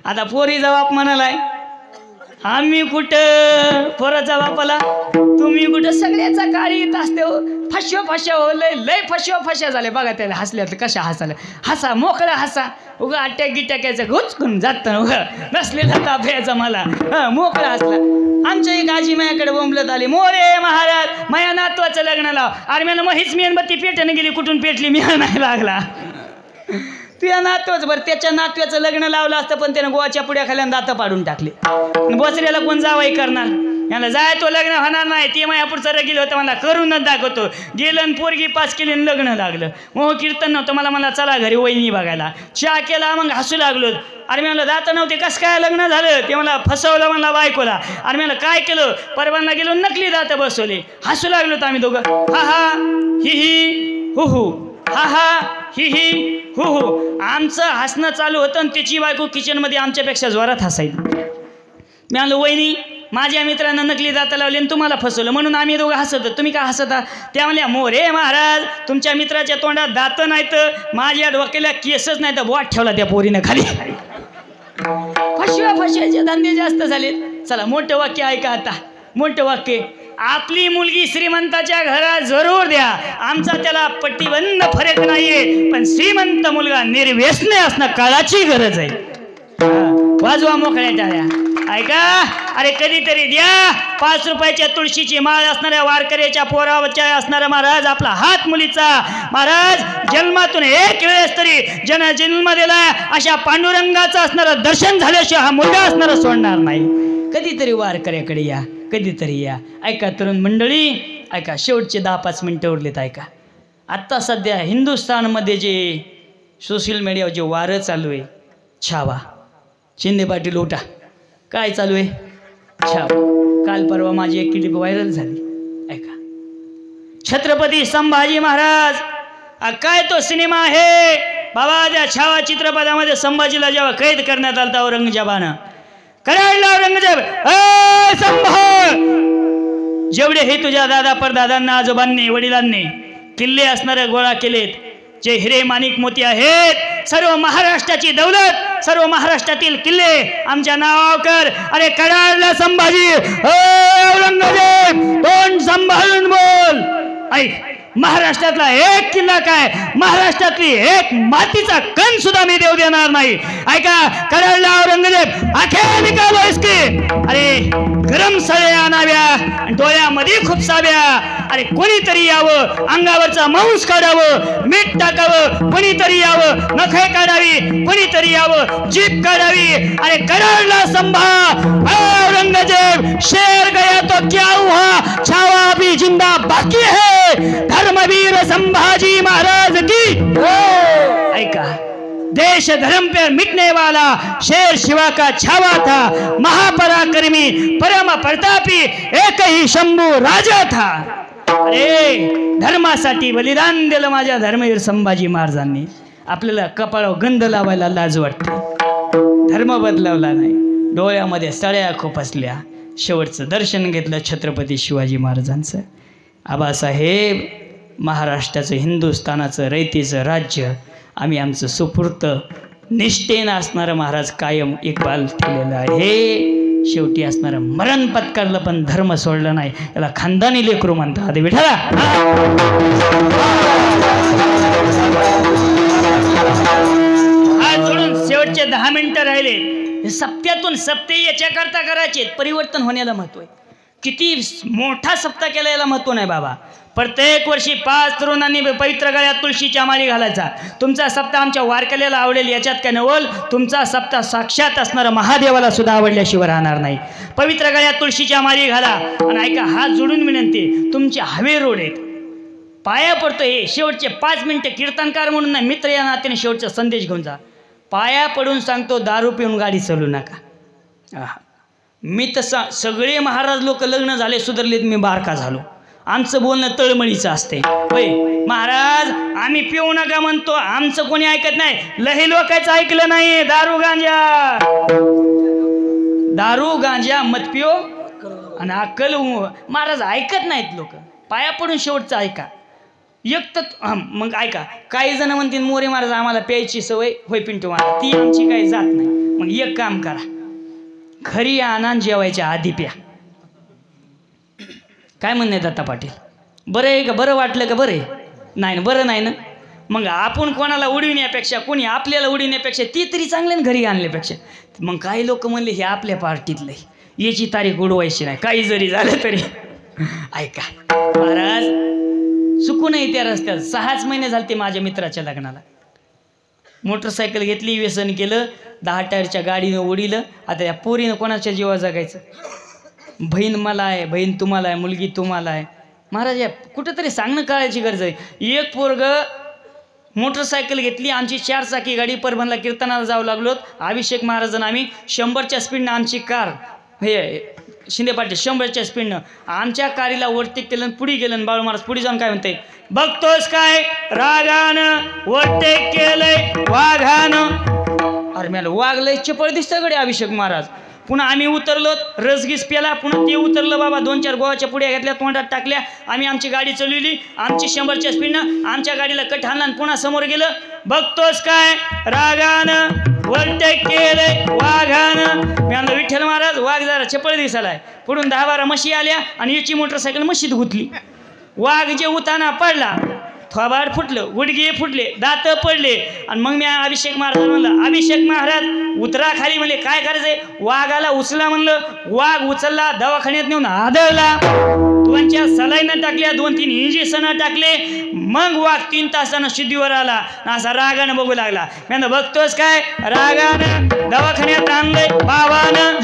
आता पोरीचा बाप म्हणालाय आम्ही कुठं? पोराचा बापाला तुम्ही कुठं? सगळ्याचा काळी येत असते हो. फसव्या हो. लय फसव्या झाले बघा. त्याला हसल्यात कशा हसायला? हसा मोकळा हसा. उगा अटॅक गिटॅकायचं घुचकून जातं उगा नसलेला ताप यायचा मला. मोकळा हसला. आमच्या एक आजी माझ्याकडे बोंबलत आली, मोरे महाराज माझ्या नातवाचं लग्न लाव. अरे मला मग हीच मेणबत्ती पेटणं गेली, कुठून पेटली मी नाही लागला. तुझ्या नातवाचं बरं त्याच्या नातवाचं लग्न लावलं असतं पण त्यानं गोवाच्या पुड्या खाल्यानं दातं पाडून टाकले. बोचऱ्याला कोण जावाई करणार? याला जाय तो लग्न होणार नाही. ते माझ्या पुढचं गेलं होतं मला करूनच दाखवतो. गेलं आणि पोरगी पास केली आणि लग्न लागलं. मोह कीर्तन नव्हतं. मला चला घरी वहिनी बघायला. चहा केला मग हसू लागलो. अरे मला दातं नव्हते कसं काय लग्न झालं? ते मला फसवलं म्हणला बायकोला. अरे मला काय केलं? परवानला गेलो नकली दातं बसवले. हसू लागलो तर आम्ही दोघं. हा ही हु हा ही हु. आमचं हसणं चालू होतं आणि त्याची बायको किचनमध्ये आमच्यापेक्षा जोरात हसायची. मी म्हणलो वहिनी माझ्या मित्रांना नकली दातं लावली आणि तुम्हाला फसवलं म्हणून आम्ही दोघं हसत. तुम्ही का हसता? त्या म्हणल्या मोरे महाराज तुमच्या मित्राच्या तोंडात दातं नाही तर माझ्या डोक्याला केसच नाही तर बोट ठेवला त्या पोरीनं खाली. फसव्याचे धंदे जास्त झाले. चला मोठं वाक्य ऐका आता. मोठं वाक्य. आपली मुलगी श्रीमंताच्या घरात जरूर द्या. आमचा त्याला पट्टीबंद फरक नाहीये. पण श्रीमंत मुलगा निर्व्यसनी असणं काळाची गरज आहे. वाजवा मोकळ्या टाळ्या. ऐका अरे कधीतरी द्या 5 रुपयाच्या तुळशीची माळ असणाऱ्या वारकऱ्याच्या पोरावरच्या असणारा महाराज आपला हात मुलीचा महाराज जन्मातून एक वेळेस तरी जन्म दिला अशा पांडुरंगाचं असणारं दर्शन झाल्याशिवाय हा मुलगा असणारा सोडणार नाही. कधीतरी वारकऱ्याकडे या, कधीतरी या. ऐका तरुण मंडळी, ऐका शेवटचे 10-5 मिनटं उरलेत. ऐका आत्ता सध्या हिंदुस्थानमध्ये जे सोशल मीडियावर जे वारं चालू आहे, छावा शिंदे पाटील उठा, काय चालू आहे? छावा. काल परवा माझी एक क्लिप व्हायरल झाली. ऐका छत्रपती संभाजी महाराज, काय तो सिनेमा आहे बाबा. त्या छावा चित्रपटामध्ये संभाजीला जेव्हा कैद करण्यात आला होता औरंगजेबानं, करायला औरंगजेब जेवढे हे तुझ्या दादा परदादांना आजोबांनी वडिलांनी किल्ले असणारे गोळा केलेत, जे हिरे माणिक मोती आहेत, सर्व महाराष्ट्राची दौलत, सर्व महाराष्ट्रातील किल्ले आमच्या नावावर कर. अरे कराडला संभाजी, औरंगजेब तोंड सांभाळून बोल. ऐक महाराष्ट्रातला एक किल्ला काय, महाराष्ट्रातली एक मातीचा कण सुद्धा मी देऊ देणार नाही. ऐका कराडला औरंगजेब आखे निकालो इसके. अरे गरम सळे आणाव्या, डोळ्यामध्ये खुपसाव्या. अरे कोणीतरी यावं, अंगावरचा मांस काढावं, मीठ टाकावं, कोणीतरी यावं, नखे काढावी, कोणीतरी यावं, जीभ काढावी. अरे कराडला संभा औरंगजेब शेर गया तो क्या हुआ, छावा भी जिंदा बाकी है, धर्मवीर संभाजी महाराज की. ऐका देश धर्म पे मिटने वाला शेर शिवा का छावा था, महापराक्रमी परम प्रतापी एक ही शंभू राजा था. अरे धर्मासाठी बलिदान दिलं माझ्या धर्मवीर संभाजी महाराजांनी. आपल्याला कपाळावर गंध लावायला लाज वाटते, धर्म बदलावला नाही, डोळ्यामध्ये सळ्या खुपसल्या, शेवटचं दर्शन घेतलं छत्रपती शिवाजी महाराजांचं. आबासाहेब महाराष्ट्राचं हिंदुस्थानाचं रयतेचं राज्य आम्ही आमचं सुपूर्त निष्ठेनं असणारं महाराज कायम इक्बाल ठेवलेलं आहे. शेवटी असणारं मरण पत्करलं पण धर्म सोडलं नाही. याला खानदानी लेकरू म्हणतात. विठ्ठला हात जोडून शेवटचे 10 मिनिटं राहिले. सप्त्यातून सप्ते याच्याकरता करायचे, परिवर्तन होण्याला महत्व आहे. किती मोठा सप्ताह केला याला महत्व नाही बाबा. प्रत्येक वर्षी 5 तरुणांनी पवित्र गळ्यात तुळशीच्या माळी घालायचा. तुमचा सप्ताह आमच्या वारकऱ्याला आवडेल याच्यात काय नवल, तुमचा सप्ताह साक्षात असणारा महादेवाला सुद्धा आवडल्याशिवाय राहणार नाही. पवित्र गळ्यात तुळशीच्या माळी घाला. आणि ऐका हात जोडून विनंती, तुमचे हवे रोड आहेत, पाया पडतो. हे शेवटचे 5 मिनिटं कीर्तनकार म्हणून नाही, मित्र या नात्याने शेवटचा संदेश घेऊन जा. पाया पडून सांगतो, दारू पिऊन गाडी चालू नका. मी तसा सगळे महाराज लोक लग्न झाले सुधारलेत, मी बारका झालो. आमचं बोलणं तळमळीचं असते. होय महाराज आम्ही पिऊ नका म्हणतो, आमचं कोणी ऐकत नाही. लही लोकांचं ऐकलं नाही. दारू गांजा मत पिओ आणि अक्कल महाराज ऐकत नाहीत लोक. पाया पडून शेवटचं ऐका. एक तर मग ऐका, काही जण म्हणतील मोरे महाराज आम्हाला प्यायची सवय, होय पिंटू महाराज ती आमची काही जात नाही. मग एक काम करा, घरी आणा जेवायच्या आधी प्या. काय म्हणणे दत्ता पाटील, बरं आहे का? बरं वाटलं का? बरं आहे नाही ना? बरं नाही ना? मग आपण कोणाला उडविण्यापेक्षा, कोणी आपल्याला उडविण्यापेक्षा ती तरी चांगले ना घरी आणल्यापेक्षा. मग काही लोक म्हणले हे आपल्या पार्टीतलं आहे, याची तारीख उडवायची नाही काही जरी झालं तरी. ऐका महाराज चुकूनही त्या रस्त्यात 6च महिने झाले ते माझ्या मित्राच्या लग्नाला. मोटरसायकल घेतली, व्यसन केलं, 10 टायरच्या गाडीनं उडीलं. आता या पोरीनं कोणाच्या जीवा जगायचं? बहीण मला आहे, बहीण तुम्हाला आहे, मुलगी तुम्हाला आहे. महाराज या कुठंतरी सांगणं कळायची गरज आहे. एक पोरग मोटरसायकल घेतली, आमची 4 चाकी गाडी, परभणला कीर्तनाला जाऊ लागलो. अभिषेक महाराजांना आम्ही 100च्या स्पीडनं आमची कार, हे शिंदे पाटील 100च्या स्पीडनं आमच्या कारीला ओव्हरटेक केलं, पुढे गेलं. बाळू महाराज पुढे जाऊन काय म्हणते, बघतोस काय रागानं ओव्हरटेक केलंय वाघानं. अरे मला वाघ लय चपळ दिसतं गडे अभिषेक महाराज. पुन्हा आम्ही उतरलो, रसगीस प्याला, पुन्हा ते उतरलं बाबा, 2-4 गोवाच्या पुड्या घेतल्या, तोंडात टाकल्या. आम्ही आमची गाडी चालवली, आमची 100च्या स्पीडनं आमच्या गाडीला कट हाणला आणि पुन्हा समोर गेलं. बघतोस काय रागानं ओव्हरटेक केलंय वाघानं. मी म्हणलं विठ्ठल महाराज वाघ जरा चपळ दिसायलाय. पुढून 10-12 म्हशी आल्या आणि याची मोटरसायकल म्हशीत गुतली. वाघ जे उताना पडला थोबाड फुटलं, गुडघे फुटले, दात पडले. आणि मग मी अभिषेक महाराज म्हणलं, अभिषेक महाराज उतरा खाली. म्हणले काय करायचंय? वाघाला उचला म्हणलं. वाघ उचलला, दवाखान्यात नेऊन आदळला, 2-4 सलाईनं टाकल्या, 2-3 इंजेक्शन टाकले. मग वाघ 3 तासानं शुद्धीवर आला. असा रागानं बघू लागला. मी बघतोस काय? रागानं दवाखान्यात आणलंय बाबानं.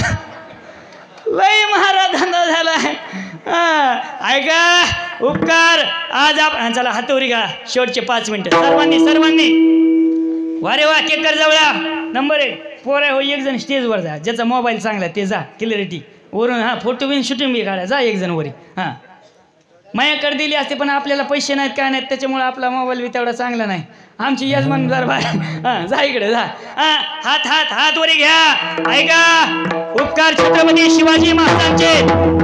लय महाराज धंदा झालाय. ऐका, उपकार आज आपण चला हातोरी घा. शेवटचे 5 मिनिटं सर्वांनी वारे वा केकर जवळा. नंबर 1 पोरा हो, एक जण स्टेजवर जा, ज्याचा मोबाईल चांगला ते जा, क्लिअरिटी वरून. हां, फोटो बिन शूटिंग बी काढा, जा एक जण वरी. हां, माझ्याकडे दिली असते पण आपल्याला पैसे नाहीत काय नाहीत, त्याच्यामुळे आपला मोबाईल बी तेवढा चांगला नाही. आमची यजमान दरबार. हां, जा इकडे जा. हां, हात वरी घ्या. ऐका, उपकार छत्रपती शिवाजी महाराजांचे.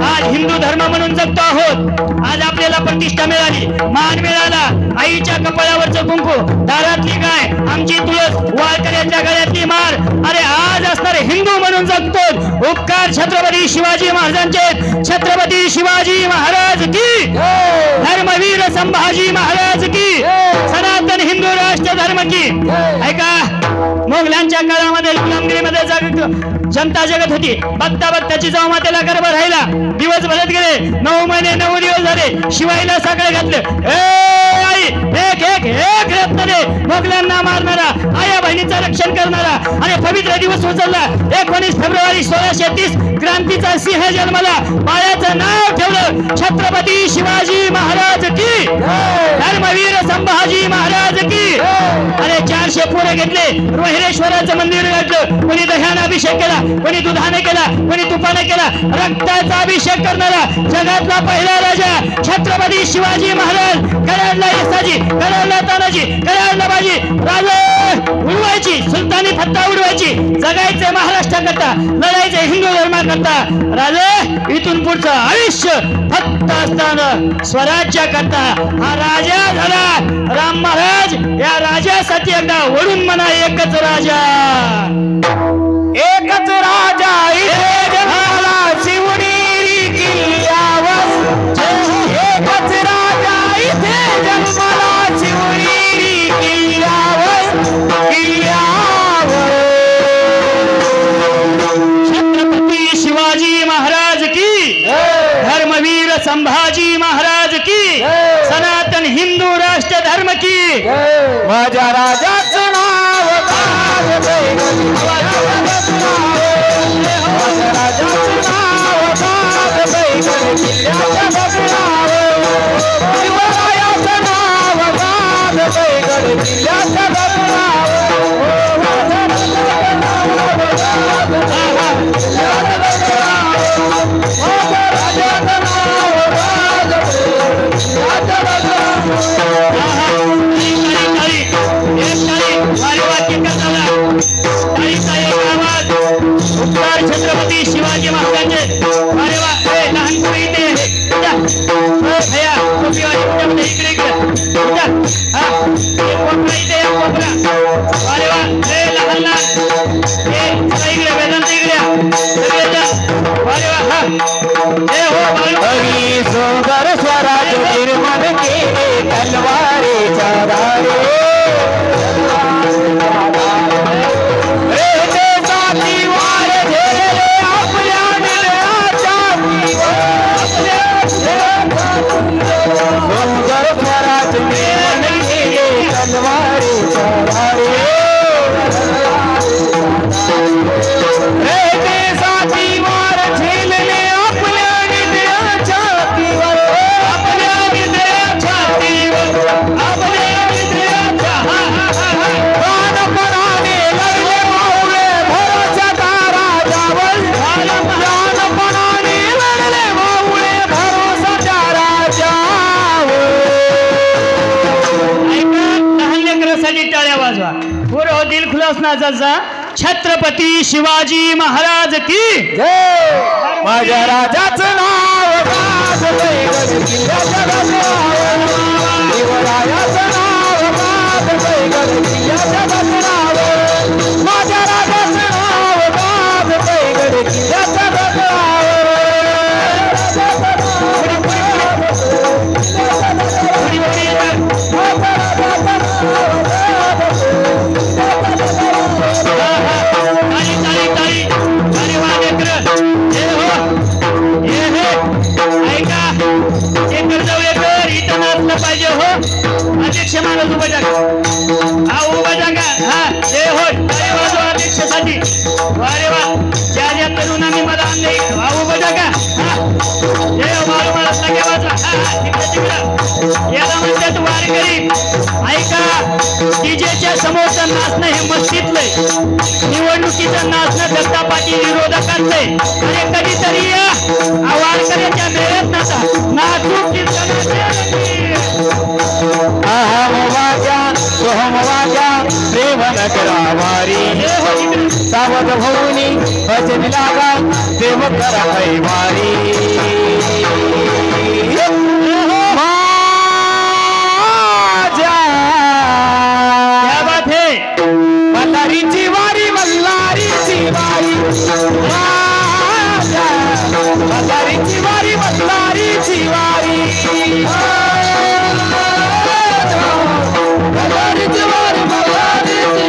आज हिंदू धर्म म्हणून जगतो आहोत. आज आपल्याला प्रतिष्ठा मिळाली, मान मिळाला. आईच्या कपाळावरचं कुंकू, दारातली गाय, आमची तुळस, वाळकऱ्याच्या गळ्यातली माळ. अरे आज असणारे हिंदू म्हणून जगतो. उपकार छत्रपती शिवाजी महाराजांचे. छत्रपती शिवाजी महाराज की, धर्मवीर संभाजी महाराज की, सनातन हिंदू राष्ट्र धर्म की. ऐका, मोगलांच्या काळामध्ये गुलामगिरीमध्ये जनता जगत होती. बघता बघताची जाऊ मातेला गर्भ राहिला. दिवस भरत गेले. 9 महिने 9 दिवस झाले. शिवाईला साकडे घातलं. आई एक रत्न दे. मोगलांना मारणारा, आया बहिणीचं रक्षण करणारा आणि पवित्र दिवस उचलला. 19 फेब्रुवारी 1630 क्रांतीचा सिंह जन्मला. बाळाचं नाव ठेवलं छत्रपती शिवाजी महाराज की, धर्मवीर संभाजी महाराज की. अरे 400 पोरं घेतले. रोहिरेश्वराचं मंदिर घातलं. कोणी दह्यानं अभिषेक केला, कोणी दुधाने केला, कोणी तुपाने केला. रक्ताचा अभिषेक करणारा जगातला पहिला राजा छत्रपती शिवाजी महाराज. कराडला येसाजी, कराडला तानाजी, कराडला बाजी. राजा उडवायची, सुलतानी फत्ता उडवायची. जगायचे महाराष्ट्राकरता, लढायचे हिंदू धर्माकरता. राजा इथून पुढचं आयुष्य फक्त असताना स्वराज्याकरता. हा राजा झाला राम महाराज. या राजासाठी एकदा वळून म्हणा, एकच राजा, एकच राजा इथे जन्माला शिवनेरी किल्ल्यावर. एकच राजा इथे जन्माला शिवनेरी किल्ल्यावर. छत्रपती शिवाजी महाराज की, धर्मवीर संभाजी महाराज की, सनातन हिंदू राष्ट्र धर्म की. माझ्या राजाचं नाव छत्रपती शिवाजी महाराजांचे. अरे वा, लहानपणी इथे इकडे इकडे कोपरा इथे कोपरा. अरे वा, लहान इकडे वेदांत इकडे. अरे वा, हा हरी सुंदर स्वराज निर्माण केले तलवारीच्या धारे. छत्रपती शिवाजी महाराज की. माझ्या राजाचं नाव माझ्या राजाचं नाव माझ्या समोरचं नाचणं हे मस्तीतलंय, निवडणुकीचं नाचणं दत्ता पाटील विरोधकांचंय. आणि कधीतरी या वारकऱ्याच्या मेळ्यात नाचू अहम वाजा सोहम वाजा प्रेम नगरावारी सावध भवनी भजन लागा देव करा वारी. मल्हारीची वारी मल्हारीची वारी मल्हारीची वारी मल्हारीची वारी मल्हारीची वारी मल्हारीची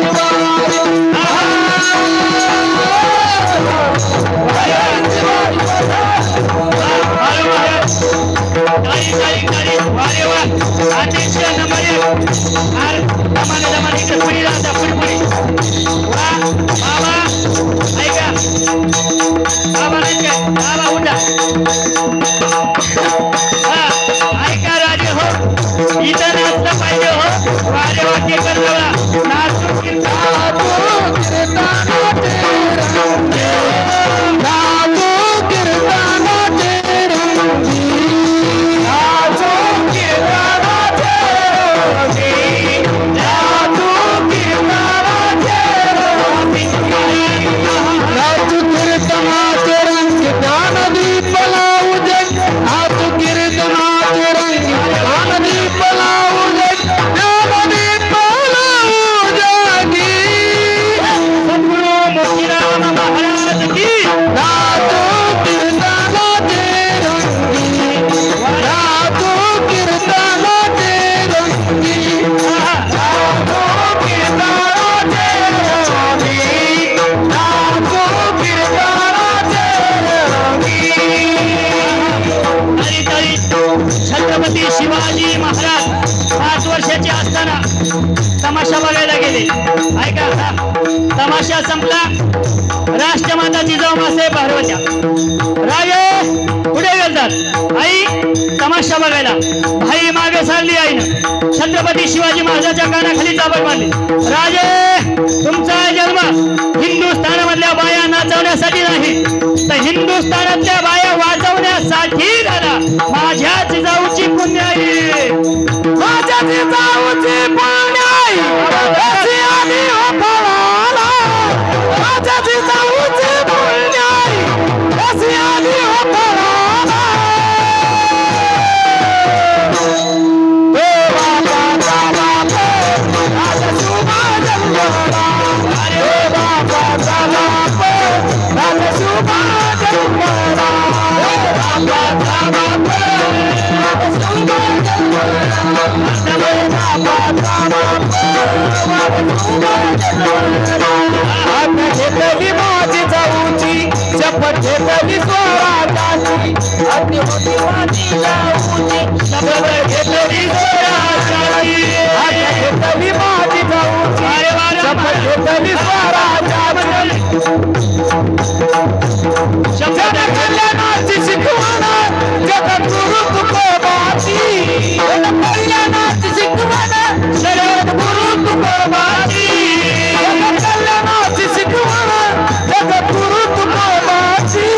ऐका राजे हो, इथं नाचलं पाहिजे हो. वारे वाक्य करला नाचू छत्रपती शिवाजी महाराज 5 वर्षाचे असताना तमाशा बघायला गेले. ऐका, तमाशा संपला, राष्ट्रमाता जिजाऊबाई पार्वत्या राजे पुढे गेलतात. आई तमाशा बघायला, भाई मागे सारली आईनं. छत्रपती शिवाजी महाराजांच्या कानाखाली चाबड मारली. राजे, तुमचा जन्म हिंदुस्थानामधल्या बाया नाचवण्यासाठी नाही, तर हिंदुस्थानातल्या बाया वाजवण्यासाठी झाला. माझ्या जिजाऊची पुण्याई, माझ्या जिजाऊची पुण्याई, माझ्या जिजाऊची पुण्याई, घेतली माझी जाऊची शपथ घेतली स्वराजाची अग्नी होती माझी जाऊची शपथ घेतली स्वराजाची घेतली माझी जाऊची शपथ घेतली स्वराजाची शपथ कल्याणाची शिकवण जगत गुरु तुकोबाची कल्याणाची शिकवण शरद गुरु तुकोबाची कल्याणाची शिकवण जगत गुरु तुकोबाची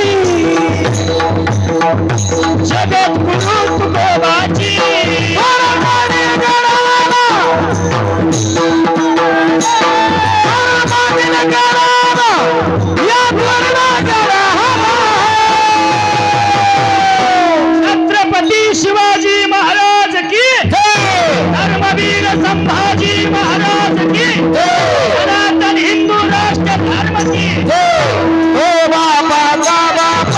जगत गुरु तुकोबाची छत्रपती शिवाजी महाराज की धर्मवीर संभाजी महाराज की सनातन हिंदू राष्ट्र धर्म की ओ बाबाचा बाप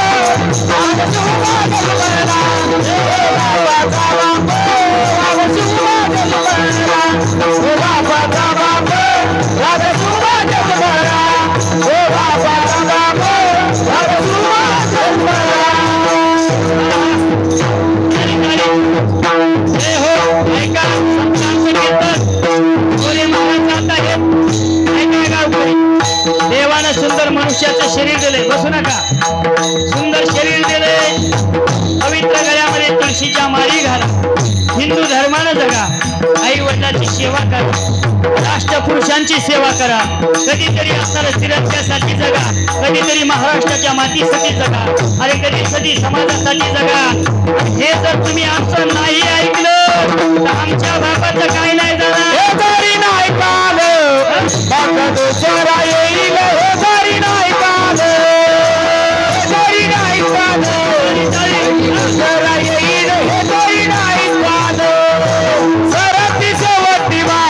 देवानं सुंदर मनुष्याचं शरीर दिले, बसू नका, सुंदर शरीर दिले, पवित्र गळ्यामध्ये तुळशीच्या माळी घाला, हिंदू धर्मानं जगा, आई वडिलांची सेवा करा, राष्ट्रपुरुष वृक्षांची सेवा करा. कधीतरी असणाऱ्या तिरस्क्यासाठी जगा, कधीतरी महाराष्ट्राच्या मातीसाठी जगा, अरे कधीतरी समाजासाठी जगा. हे जर तुम्ही आमचं नाही ऐकलं तर आमच्या बापाचं काय नाही जाणार. हे जरी नाही कालं बाका दुसरा येईल. हे जरी नाही कालं, जरी नाही कालं दुसरा येईल. हे जरी नाही कालं सरती शेवटी बा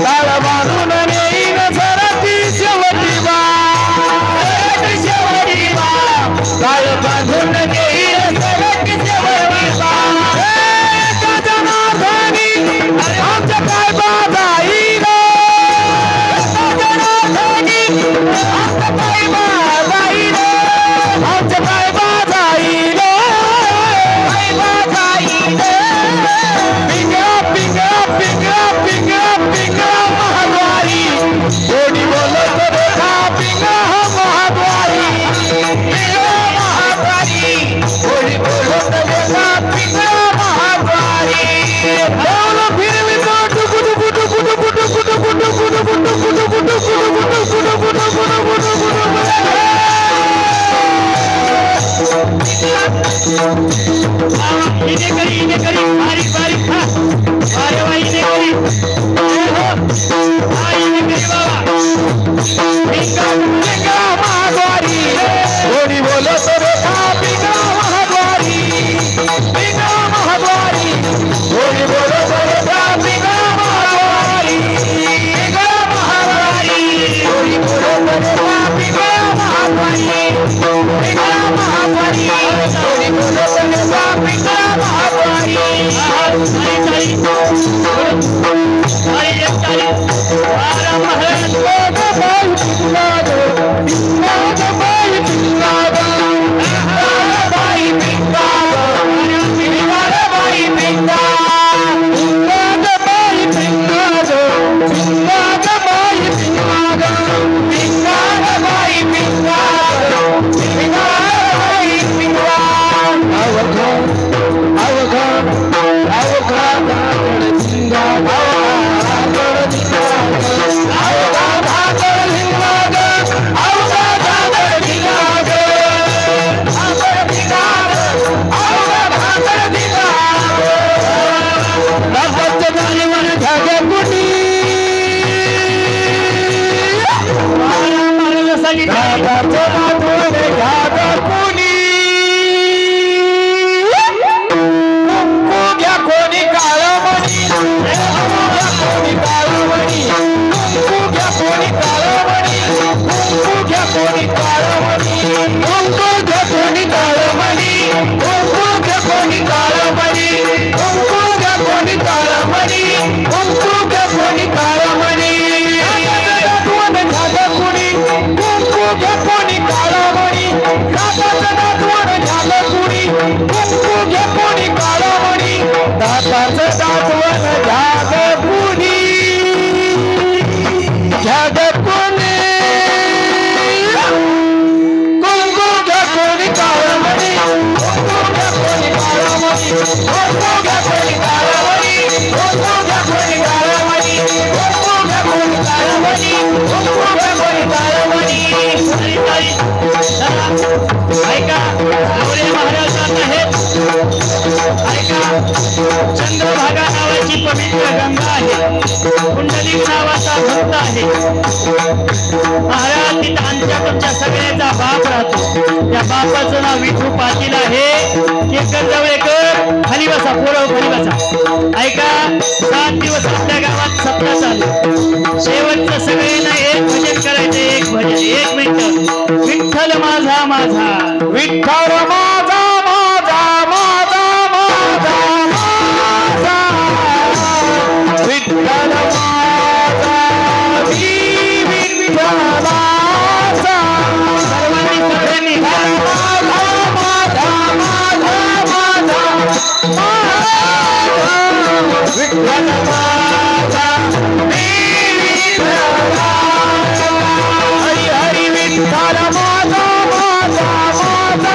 ताळ बांधून येईल. सरती शेवटी बा, सरती शेवटी बा ताळ बांधून येईल. सरती शेवटी बा जनार्दनी आमच्या काय बाजाईल. जनार्दनी आमच्या काय बाजाईल. आमच्या काय बाजाईल. काय बाजाईल. पिंगळा पिंगळा पिंगळा पिंगळा पिंगळा महाद्वारी कोणी बोलत देखा. पिंगळा महाद्वारी, पिंगळा महाद्वारी कोणी बोलत देखा. पिंगळा महाद्वारी बोल फिरवी टुकु टुकु टुकु टुकु टुकु टुकु टुकु टुकु टुकु टुकु टुकु टुकु इने करी बारीक बारीक खा. अरे वा इने करी. हा इने करी बाबा. पिंगळा महाद्वारी कोणी बोलत देखा. पिंगळा महाद्वारी, पिंगळा महाद्वारी कोणी बोलत देखा. पिंगळा महाद्वारी, पिंगळा महाद्वारी कोणी बोलत देखा. पिंगळा महाद्वारी, पिंगळा महाद्वारी कोणी बोलत देखा. पिंगळा महाद्वारी. चंद्रभागा नावाची पवित्र गंगा आहे. कुंडलिक नावाचा भक्त आहे. महाराज तिथं आमच्या तुमच्या सगळ्याचा बाप राहतो. त्या बापाचं नाव विठू पाटील आहे. केकर जवळेकर खाली बसा. पोरं खाली बसा. ऐका, 7 दिवस आपल्या गावात सप्ताह चालू. शेवटचं सगळ्यांना एक भजन करायचं. एक भजन 1 मिनिट. विठ्ठल माझा माझा, विठ्ठल माझा माझा माझा माझा माझा, विठ्ठल माझा मी विठ्ठलाचा. सर्वांनी माझा माझा माझा माझा विठ्ठल माझा मी विठ्ठलाचा. हरी हरी विठ्ठल माझा माझा माझा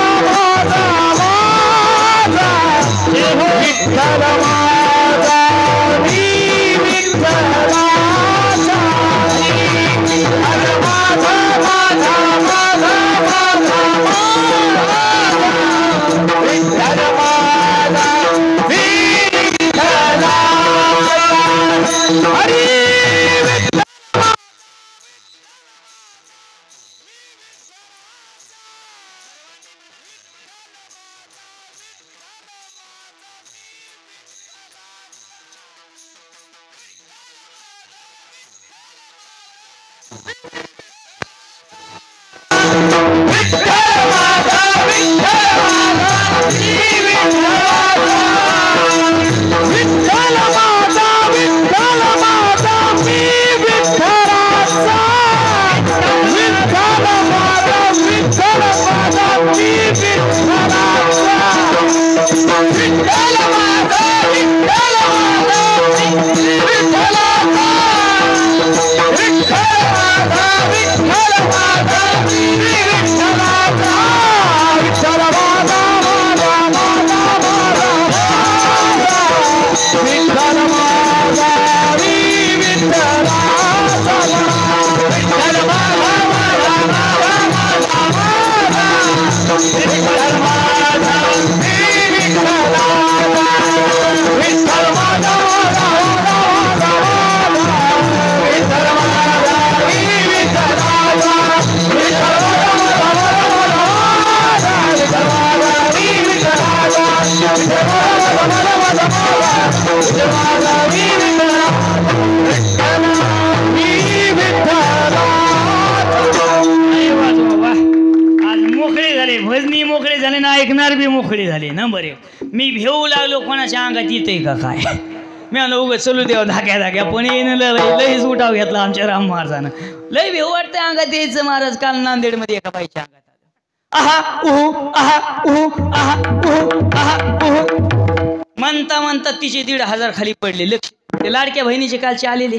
भजनी मोकळे झाले ना, ऐकणार बी मोकळे झाले. नंबर एक, मी भेऊ लागलो कोणाच्या अंगात येतंय का काय. मी म्हणलं उगं चलू देव धाक्या धाक्या, पण येणं लईच उठाव घेतला आमच्या राम महाराजानं. लई भेऊ वाटतं अंगात यायचं. महाराज काल नांदेडमध्ये एका बाईच्या अंगात आलं. आहा उहू आहा उहू आहा उहू आहा उहू म्हणता म्हणता तिचे 1,500 खाली पडले. लक्ष, ते लाडक्या बहिणीचे कालचे आलेले.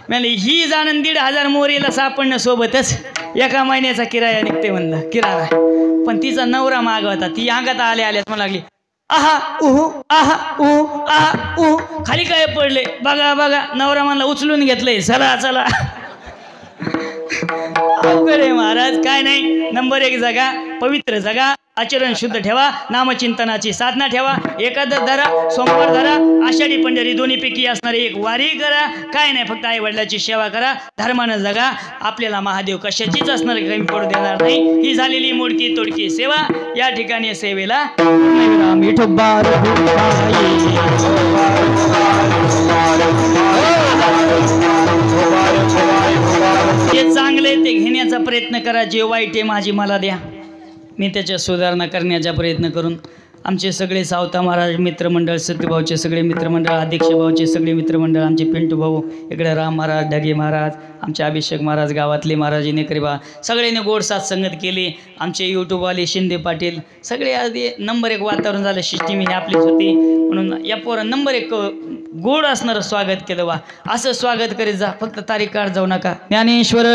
म्हणजे ही जाणून 1,500 मोरीला सापडणं सोबतच एका महिन्याचा किराया निघते म्हणलं, किराणा. पण तिचा नवरा माग होता. ती अंगात आल्याच म्हणू लागली आहा उहू आहा उहू आहा उहू. खाली काय पडले बघा बघा. नवरा म्हणला उचलून घेतलंय, चला चला. अवघड आहे महाराज. काय नाही, नंबर एक जगा, पवित्र जगा, आचरण शुद्ध ठेवा, नामचिंतनाची साधना ठेवा, एकादश धरा, सोमवार धरा, आषाढी पंढरी दोन्हीपैकी असणारी एक वारी करा. काय नाही, फक्त आई वडिलाची सेवा करा, धर्मानं जगा. आपल्याला महादेव कशाचीच असणार कमी पडू देणार नाही. ही झालेली मोडकी तोडकी सेवा. या ठिकाणी सेवेला जे चांगले ते घेण्याचा प्रयत्न करा, जे वाईट आहे माझी मला द्या, मी त्याच्या सुधारणा करण्याचा प्रयत्न करून. आमचे सगळे सावता महाराज मित्रमंडळ, सत्यभाऊचे सगळे मित्रमंडळ, अध्यक्ष भाऊचे सगळे मित्रमंडळ, आमचे पिंटू भाऊ, इकडे राम महाराज, ढगे महाराज, आमचे अभिषेक महाराज, गावातले महाराज, नेकरेबा, सगळ्यांनी गोड साथ संगत केली. आमचे यूट्यूबवाले शिंदे पाटील सगळे आधी नंबर एक वातावरण झालं. शिष्टीमीने आपलीच होती म्हणून या पोरं नंबर एक गोड असणारं स्वागत केलं. वा असं स्वागत करीत जा, फक्त तारीख काढ जाऊ नका. ज्ञानेश्वर